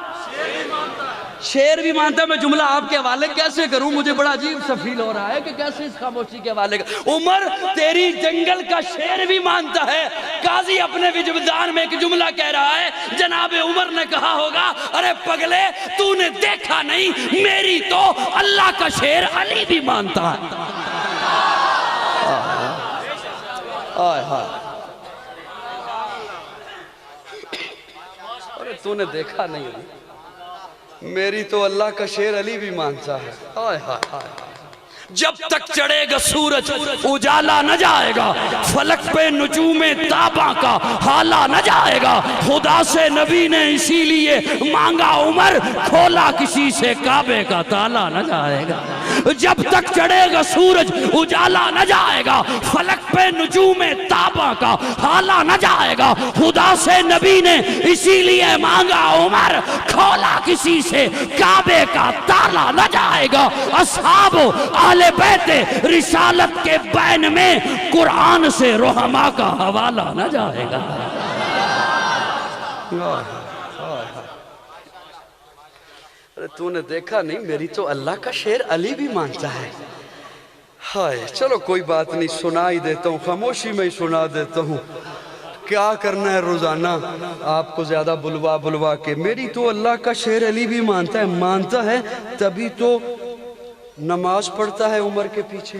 شیر بھی مانتا ہے. میں جملہ آپ کے حوالے کیسے کروں, مجھے بڑا عجیب سا فیل ہو رہا ہے کہ کیسے اس خاموشی کے حوالے کر. عمر تیری جنگل کا شیر بھی مانتا ہے. قاضی اپنے وجدان میں ایک جملہ کہہ رہا ہے. جناب عمر نے کہا ہوگا ارے پگلے تو نے دیکھا نہیں, میری تو اللہ کا شیر علی بھی مانتا ہے. ارے تو نے دیکھا نہیں, میری تو اللہ کا شیر علی بھی مانتا ہے. جب تک چڑھے گا سورج اجالا نہ جائے گا, فلک پہ نجوم تاباں کا حالا نہ جائے گا. خدا سے نبی نے اسی لیے مانگا عمر, کھولا کسی سے کعبے کا تالا نہ جائے گا. جب تک چڑھے گا سورج اجالا نہ جائے گا, فلک پہ نجوم تاباں کا حالا نہ جائے گا. خدا سے نبی نے اسی لیے مانگا عمر, کھولا کسی سے کعبے کا تالا نہ جائے گا. اصحاب اہل بیت رسالت کے بین میں قرآن سے رحماء کا حوالہ نہ جائے گا. ارے تو نے دیکھا نہیں, میری تو اللہ کا شیر علی بھی مانتا ہے. ہائے چلو کوئی بات نہیں, سنا ہی دیتا ہوں, خاموشی میں ہی سنا دیتا ہوں. کیا کرنا ہے روزانہ آپ کو زیادہ بلوا بلوا کے. میری تو اللہ کا شیر علی بھی مانتا ہے. مانتا ہے تبھی تو نماز پڑھتا ہے عمر کے پیچھے.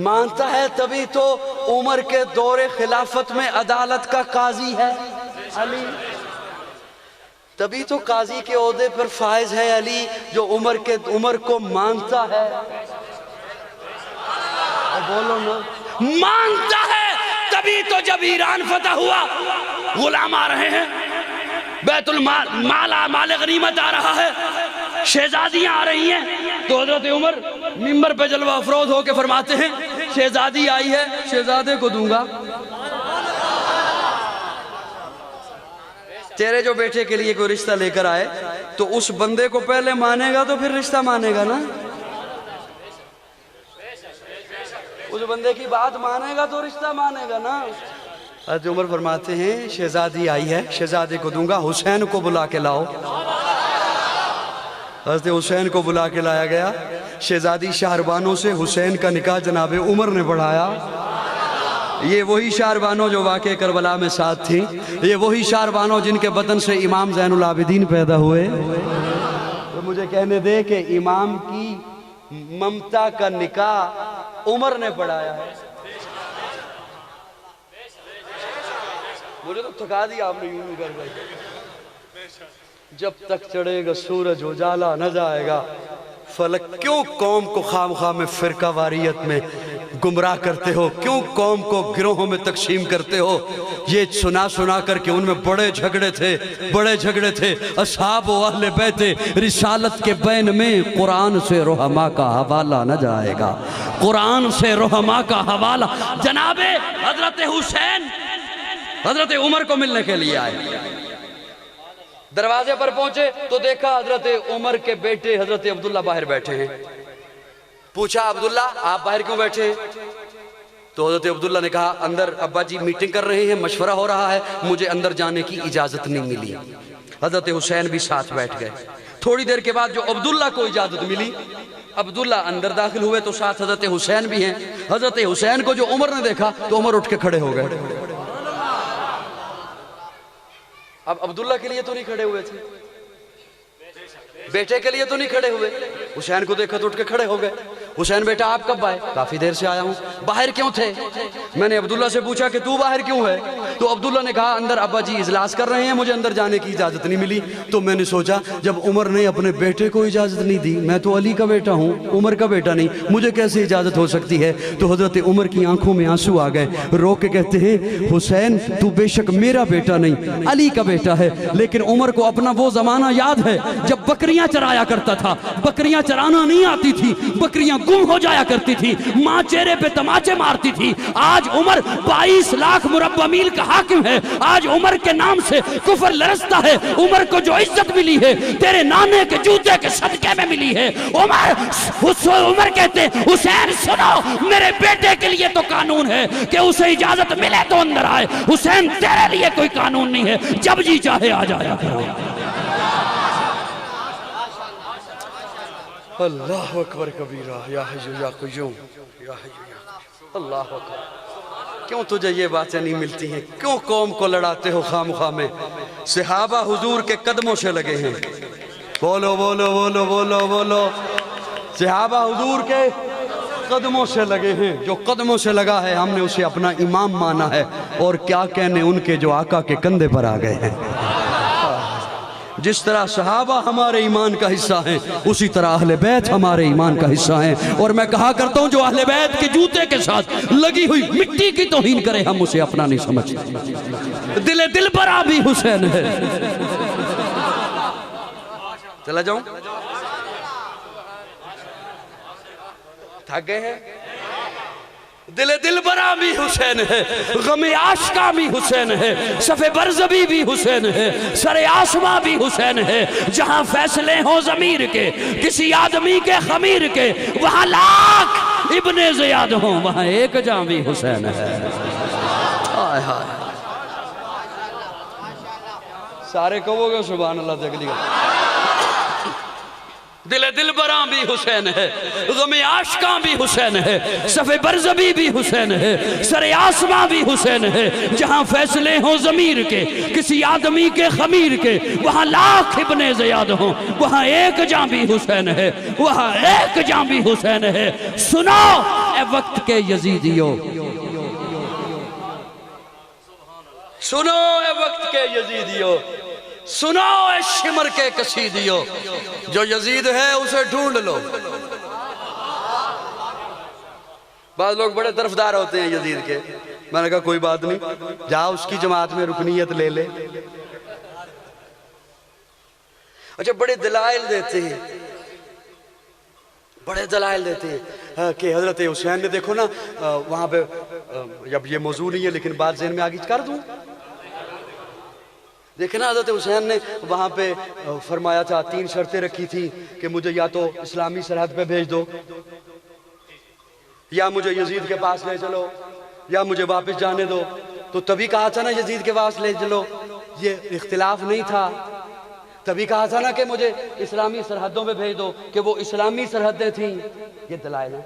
مانتا ہے تبھی تو عمر کے دور خلافت میں عدالت کا قاضی ہے علی. تبھی تو قاضی کے عہدے پر فائز ہے علی, جو عمر کو مانتا ہے. بولو نا, مانتا ہے تبھی تو جب ایران فتح ہوا غلام آ رہے ہیں, بیت مال غنیمت آ رہا ہے, شہزادیاں آ رہی ہیں, تو حضرت عمر منبر پہ جلوہ افروز ہو کے فرماتے ہیں شہزادی آئی ہے شہزادے کو دوں گا. تیرے جو بیٹے کے لیے کوئی رشتہ لے کر آئے تو اس بندے کو پہلے مانے گا تو پھر رشتہ مانے گا نا. اس بندے کی بات مانے گا تو رشتہ مانے گا نا. حضرت عمر فرماتے ہیں شہزادی آئی ہے شہزادے کو دوں گا, حسین کو بلا کے لاؤ. حضرت حسین کو بلا کے لایا گیا. شہزادی شہربانوں سے حسین کا نکاح جناب عمر نے بڑھایا. یہ وہی شہربانوں جو واقع کربلا میں ساتھ تھیں, یہ وہی شہربانوں جن کے بدن سے امام زین العابدین پیدا ہوئے. تو مجھے کہنے دے کہ امام کی ممتا کا نکاح عمر نے پڑھایا ہے. مجھے تو تھکا دیا آپ نے یوں کر گئی. جب تک چڑھے گا سورج اجالا نہ جائے گا فلک. کیوں قوم کو خام خواہ میں فرقہ واریت میں گمراہ کرتے ہو؟ کیوں قوم کو گروہوں میں تقسیم کرتے ہو؟ یہ سنا سنا کر کے ان میں بڑے جھگڑے تھے. اصحاب و اہل بیت رسالت کے بین میں قرآن سے رحماء کا حوالہ نہ جائے گا. قرآن سے رحماء کا حوالہ. جناب حضرت حسین حضرت عمر کو ملنے کے لیے آئے. دروازے پر پہنچے تو دیکھا حضرت عمر کے بیٹے حضرت عبداللہ باہر بیٹھے ہیں. پوچھا عبداللہ آپ باہر کیوں بیٹھے ہیں؟ تو حضرت عبداللہ نے کہا اندر ابا جی میٹنگ کر رہے ہیں, مشورہ ہو رہا ہے, مجھے اندر جانے کی اجازت نہیں ملی. حضرت حسین بھی ساتھ بیٹھ گئے. تھوڑی دیر کے بعد جو عبداللہ کو اجازت ملی, عبداللہ اندر داخل ہوئے تو ساتھ حضرت حسین بھی ہیں. حضرت حسین کو جو عمر نے دیکھا تو عمر اٹھ کے کھڑے ہو گئے. اب عبداللہ کے لیے تو نہیں کھڑے ہوئے تھے, بیٹے کے لیے تو نہیں کھڑے ہوئے. حسین کو دیکھا تو اٹھ کے کھڑے ہو گئے. حسین بیٹا آپ کب آئے؟ کافی دیر سے آیا ہوں. باہر کیوں تھے؟ میں نے عبداللہ سے پوچھا کہ تو باہر کیوں ہے؟ تو عبداللہ نے کہا اندر ابا جی اجلاس کر رہے ہیں, مجھے اندر جانے کی اجازت نہیں ملی. تو میں نے سوچا جب عمر نے اپنے بیٹے کو اجازت نہیں دی, میں تو علی کا بیٹا ہوں, عمر کا بیٹا نہیں, مجھے کیسے اجازت ہو سکتی ہے؟ تو حضرت عمر کی آنکھوں میں آنسو آ گئے. رو کے کہتے ہیں حسین تو بے شک میرا بیٹا نہیں علی کا بیٹا ہے, لیکن عمر کو اپنا وہ زمانہ یاد ہے جب بکریاں چرایا کرتا تھا. بکریاں چرانا نہیں آتی تھی, بکریاں گم ہو جایا کرتی تھی, ماں چہرے پہ تماچے مارتی تھی. آج عمر 22 لاکھ مربع میل کا حاکم ہے. آج عمر کے نام سے کفر لرزتا ہے. عمر کو جو عزت ملی ہے تیرے نانے کے جوتے کے صدقے میں ملی ہے. عمر کہتے ہیں حسین سنو, میرے بیٹے کے لیے تو قانون ہے کہ اسے اجازت ملے تو اندر آئے. حسین تیرے لیے کوئی قانون نہیں ہے, جب جی چاہے آ جایا کرو. اللہ اکبر کبیرہ یا حی یا قیوم یا حی یا قیوم. اللہ اکبر. کیوں تجھے یہ باتیں نہیں ملتی ہیں؟ کیوں قوم کو لڑاتے ہو خام خواہ میں؟ صحابہ حضور کے قدموں سے لگے ہیں. بولو بولو بولو بولو بولو. صحابہ حضور کے قدموں سے لگے ہیں. جو قدموں سے لگا ہے ہم نے اسے اپنا امام مانا ہے. اور کیا کہنے ان کے جو آقا کے کندھے پر آ گئے ہیں. جس طرح صحابہ ہمارے ایمان کا حصہ ہیں اسی طرح اہل بیت ہمارے ایمان کا حصہ ہیں. اور میں کہا کرتا ہوں جو اہل بیت کے جوتے کے ساتھ لگی ہوئی مٹی کی توہین کرے ہم اسے اپنا نہیں سمجھتے. دل برا بھی حسین ہے. چلا جاؤں؟ تھک گئے ہیں؟ دل برا بھی حسین ہے, غم عاشقاں بھی حسین ہے, صف برزبی بھی حسین ہے, سر آسماں بھی حسین ہے. جہاں فیصلے ہوں ضمیر کے کسی آدمی کے خمیر کے, وہاں لاکھ ابن زیاد ہوں وہاں ایک جاں بھی حسین ہے. آئے ہائے. سارے کہو گے سبحان اللہ تکلی کا. دل براں بھی حسین ہے, غم عاشقاں بھی حسین ہے, صف برزبی بھی حسین ہے, سر آسماں بھی حسین ہے. جہاں فیصلے ہوں ضمیر کے کسی آدمی کے خمیر کے, وہاں لاکھ ابن زیاد ہوں وہاں ایک جاں بھی حسین ہے, وہاں ایک جاں بھی حسین ہے. سنو اے وقت کے یزیدیو, سنو اے وقت کے یزیدیو, سنو اے شمر کے قصیدیو. جو یزید ہے اسے ڈھونڈ لو. بعض لوگ بڑے طرفدار ہوتے ہیں یزید کے. میں نے کہا کوئی بات نہیں, جا اس کی جماعت میں رکنیت لے لے. اچھا بڑے دلائل دیتے ہیں. بڑے دلائل دیتے ہیں کہ حضرت حسین نے دیکھو نا وہاں پہ جب یہ موضوع نہیں ہے لیکن بات ذہن میں آگے کر دوں دیکھنا حضرت حسین نے وہاں پہ فرمایا تھا 3 شرطیں رکھی تھی کہ مجھے یا تو اسلامی سرحد پہ بھیج دو یا مجھے یزید کے پاس لے چلو یا مجھے واپس جانے دو تو تبھی کہا تھا نا یزید کے پاس لے چلو یہ اختلاف نہیں تھا تبھی کہا تھا نا کہ مجھے اسلامی سرحدوں پہ بھیج دو کہ وہ اسلامی سرحدیں تھیں یہ دلائل ہیں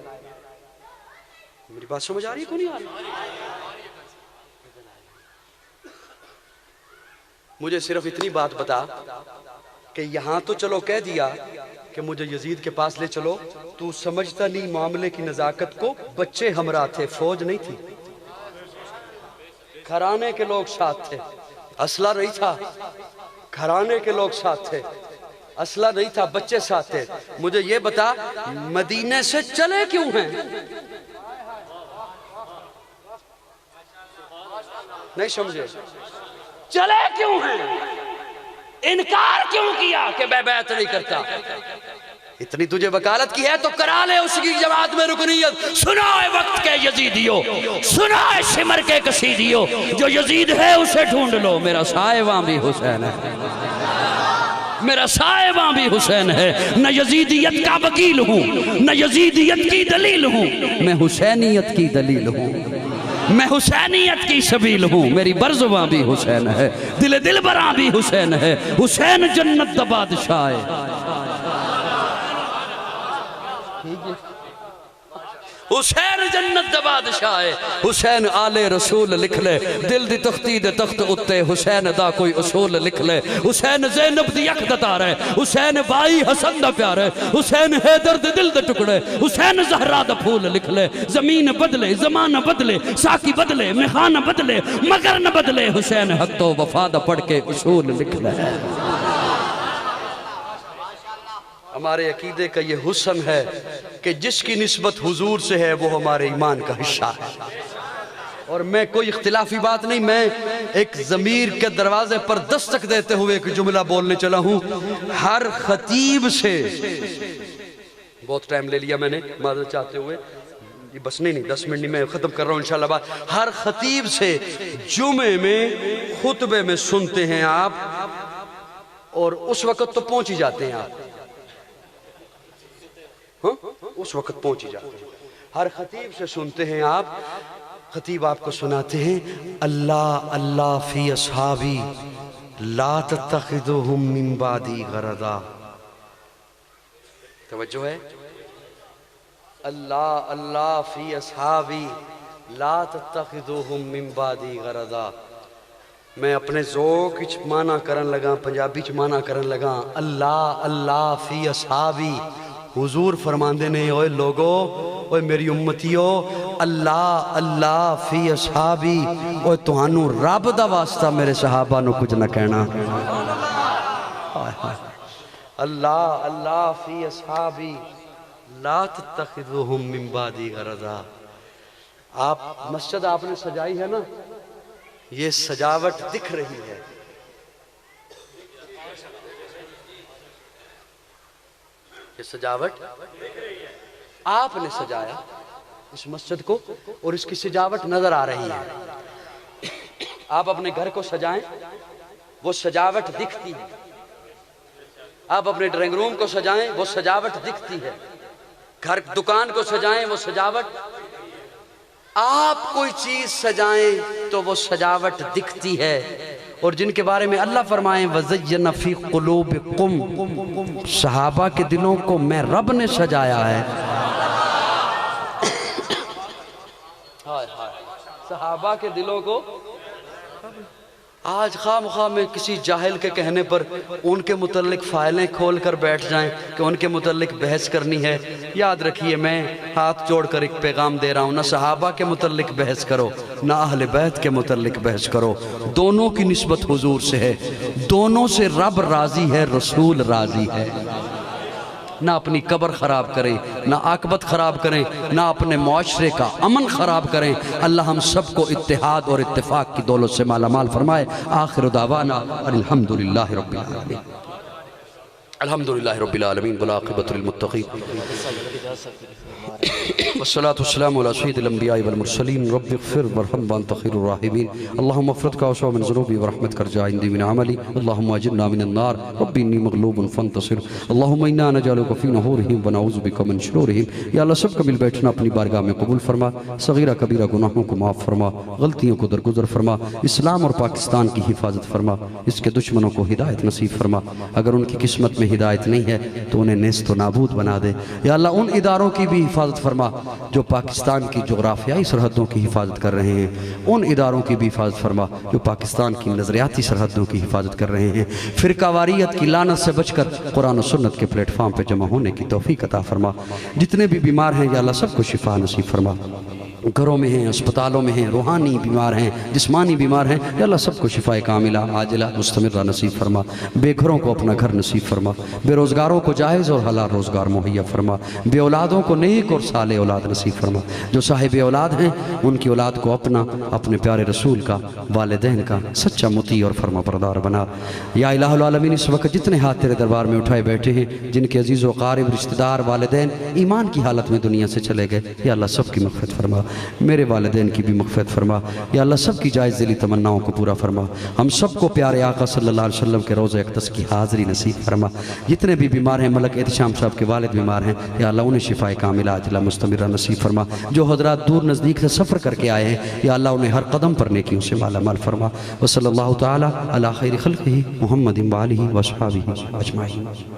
میری بات سمجھ آ رہی ہے کیوں نہیں آ رہی مجھے صرف اتنی بات بتا کہ یہاں تو چلو کہہ دیا کہ مجھے یزید کے پاس لے چلو تو سمجھتا نہیں معاملے کی نزاکت کو بچے ہمراہ تھے فوج نہیں تھی گھرانے کے لوگ ساتھ تھے اسلحہ نہیں تھا گھرانے کے لوگ ساتھ تھے اسلحہ نہیں تھا بچے ساتھ تھے مجھے یہ بتا مدینے سے چلے کیوں ہیں نہیں سمجھے چلے کیوں ہیں انکار کیوں کیا کہ میں بیعت نہیں کرتا اتنی تجھے وکالت کی ہے تو کرا لے اس کی جماعت میں رکنیت سنائے وقت کے یزیدیو سنائے شمر کے قصیدیو جو یزید ہے اسے ڈھونڈ لو میرا سائباں بھی حسین ہے میرا سائباں بھی حسین ہے نہ یزیدیت کا وکیل ہوں نہ یزیدیت کی دلیل ہوں میں حسینیت کی دلیل ہوں میں حسینیت کی سبیل ہوں میری برزواں بھی حسین ہے دل براں بھی حسین ہے حسین جنت دا بادشاہ ہے حسین جنت دا بادشاہ ہے حسین آل رسول لکھ لے دل دی تختی دے تخت اتے حسین دا کوئی اصول لکھ لے حسین زینب دی یک دتار ہے حسین بائی حسن دا پیار ہے حسین حیدر دے دل دے ٹکڑے حسین زہرا دا پھول لکھ لے زمین بدلے زمانہ بدلے ساکی بدلے میخانہ بدلے مگر نہ بدلے حسین حق تو وفا دا پڑھ کے اصول لکھ لے ہمارے عقیدے کا یہ حسن ہے کہ جس کی نسبت حضور سے ہے وہ ہمارے ایمان کا حصہ ہے اور میں کوئی اختلافی بات نہیں میں ایک ضمیر کے دروازے پر دستک دیتے ہوئے ایک جملہ بولنے چلا ہوں ہر خطیب سے بہت ٹائم لے لیا میں نے معذرت چاہتے ہوئے یہ بس نہیں 10 منٹ نہیں میں ختم کر رہا ہوں انشاءاللہ بات ہر خطیب سے جمعے میں خطبے میں سنتے ہیں آپ اور اس وقت تو پہنچ ہی جاتے ہیں آپ اس وقت پہنچی جاتے ہیں ہر خطیب سے سنتے ہیں آپ خطیب آپ کو سناتے ہیں اللہ اللہ فی اصحابی لا تتخذوہم من بعدی غرضا توجہ ہے اللہ اللہ فی اصحابی لا تتخذوہم من بعدی غرضا میں اپنے ذوق اچ مانا کرن لگا پنجابی چ مانا کرن لگا اللہ اللہ فی اصحابی حضور فرماندے نے اوے لوگو اوے میری امتیو اللہ اللہ فی اصحابی اوے توانو رب دا واسطہ میرے صحابہ نو کچھ نہ کہنا اللہ اللہ فی اصحابی لا تتخذوہم من بعدی غرضا آپ مسجد آپ نے سجائی ہے نا یہ سجاوٹ دکھ رہی ہے یہ سجاوٹ آپ نے سجایا اس مسجد کو اور اس کی سجاوٹ نظر آ رہی ہے آپ اپنے گھر کو سجائیں وہ سجاوٹ دکھتی ہے آپ اپنے ڈرائنگ روم کو سجائیں وہ سجاوٹ دکھتی ہے گھر دکان کو سجائیں وہ سجاوٹ آپ کوئی چیز سجائیں تو وہ سجاوٹ دکھتی ہے اور جن کے بارے میں اللہ فرمائیں وَزَيَّنَ فِي قُلُوبِكُمْ صحابہ کے دلوں کو میں رب نے سجایا ہے صحابہ کے دلوں کو آج خواہ مخواہ میں کسی جاہل کے کہنے پر ان کے متعلق فائلیں کھول کر بیٹھ جائیں کہ ان کے متعلق بحث کرنی ہے یاد رکھیے میں ہاتھ جوڑ کر ایک پیغام دے رہا ہوں نہ صحابہ کے متعلق بحث کرو نہ اہل بیت کے متعلق بحث کرو دونوں کی نسبت حضور سے ہے دونوں سے رب راضی ہے رسول راضی ہے نہ اپنی قبر خراب کریں نہ عاقبت خراب کریں نہ اپنے معاشرے کا امن خراب کریں اللہ ہم سب کو اتحاد اور اتفاق کی دولت سے مالا مال فرمائے آخر دعوانا الحمدللہ رب العالمین الحمدللہ رب العالمین والعاقبۃ للمتقین والصلاة والسلام على سید الانبیاء والمرسلین رب اغفر ورحم وانت خیر الراحمین اللہم افرد کا وسع من ذنوبی ورحمت کر جا عندی من عملی اللہم اجرنا من النار رب انی مغلوب فانتصر اللہم انا نجعلک فی نحورہم ونعوذ بک من شرورہم یا اللہ سب کا مل بیٹھنا اپنی بارگاہ میں قبول فرما صغیرہ کبیرہ گناہوں کو معاف فرما غلطیوں کو درگزر فرما اسلام اور پاکستان کی حفاظت فرما اس کے دشمنوں کو ہدایت نصیب فرما اگر ان کی قسمت میں ہدایت نہیں ہے تو انہیں نیست و نابود بنا دے یا اللہ ان اداروں کی بھی حفاظت فرما جو پاکستان کی جغرافیائی سرحدوں کی حفاظت کر رہے ہیں ان اداروں کی بھی حفاظت فرما جو پاکستان کی نظریاتی سرحدوں کی حفاظت کر رہے ہیں فرقہ واریت کی لعنت سے بچ کر قرآن و سنت کے پلیٹ فارم پہ جمع ہونے کی توفیق عطا فرما جتنے بھی بیمار ہیں یا اللہ سب کو شفا نصیب فرما گھروں میں ہیں اسپتالوں میں ہیں روحانی بیمار ہیں جسمانی بیمار ہیں یا اللہ سب کو شفا کاملہ عاجلہ مستمرہ نصیب فرما بے گھروں کو اپنا گھر نصیب فرما بے روزگاروں کو جائز اور حلال روزگار مہیا فرما بے اولادوں کو نیک اور صالح اولاد نصیب فرما جو صاحب اولاد ہیں ان کی اولاد کو اپنے پیارے رسول کا والدین کا سچا مطیع اور فرما بردار بنا یا الہ العالمین اس وقت جتنے ہاتھ تیرے دربار میں اٹھائے بیٹھے ہیں جن کے عزیز و قارب رشتہ دار والدین ایمان کی حالت میں دنیا سے چلے گئے یا اللہ سب کی مغفرت فرما میرے والدین کی بھی مغفرت فرما یا اللہ سب کی جائز دلی تمناؤں کو پورا فرما ہم سب کو پیارے آقا صلی اللہ علیہ وسلم کے روضہ اقدس کی حاضری نصیب فرما جتنے بھی بیمار ہیں ملک احتشام صاحب کے والد بیمار ہیں یا اللہ انہیں شفا کاملہ عاجلہ مستمرہ نصیب فرما جو حضرات دور نزدیک سے سفر کر کے آئے ہیں یا اللہ انہیں ہر قدم پر نیکیوں سے مالا مال فرما وصلی اللہ تعالی علی خیر خلقہ محمد وآلہ وصحبہ اجمعین.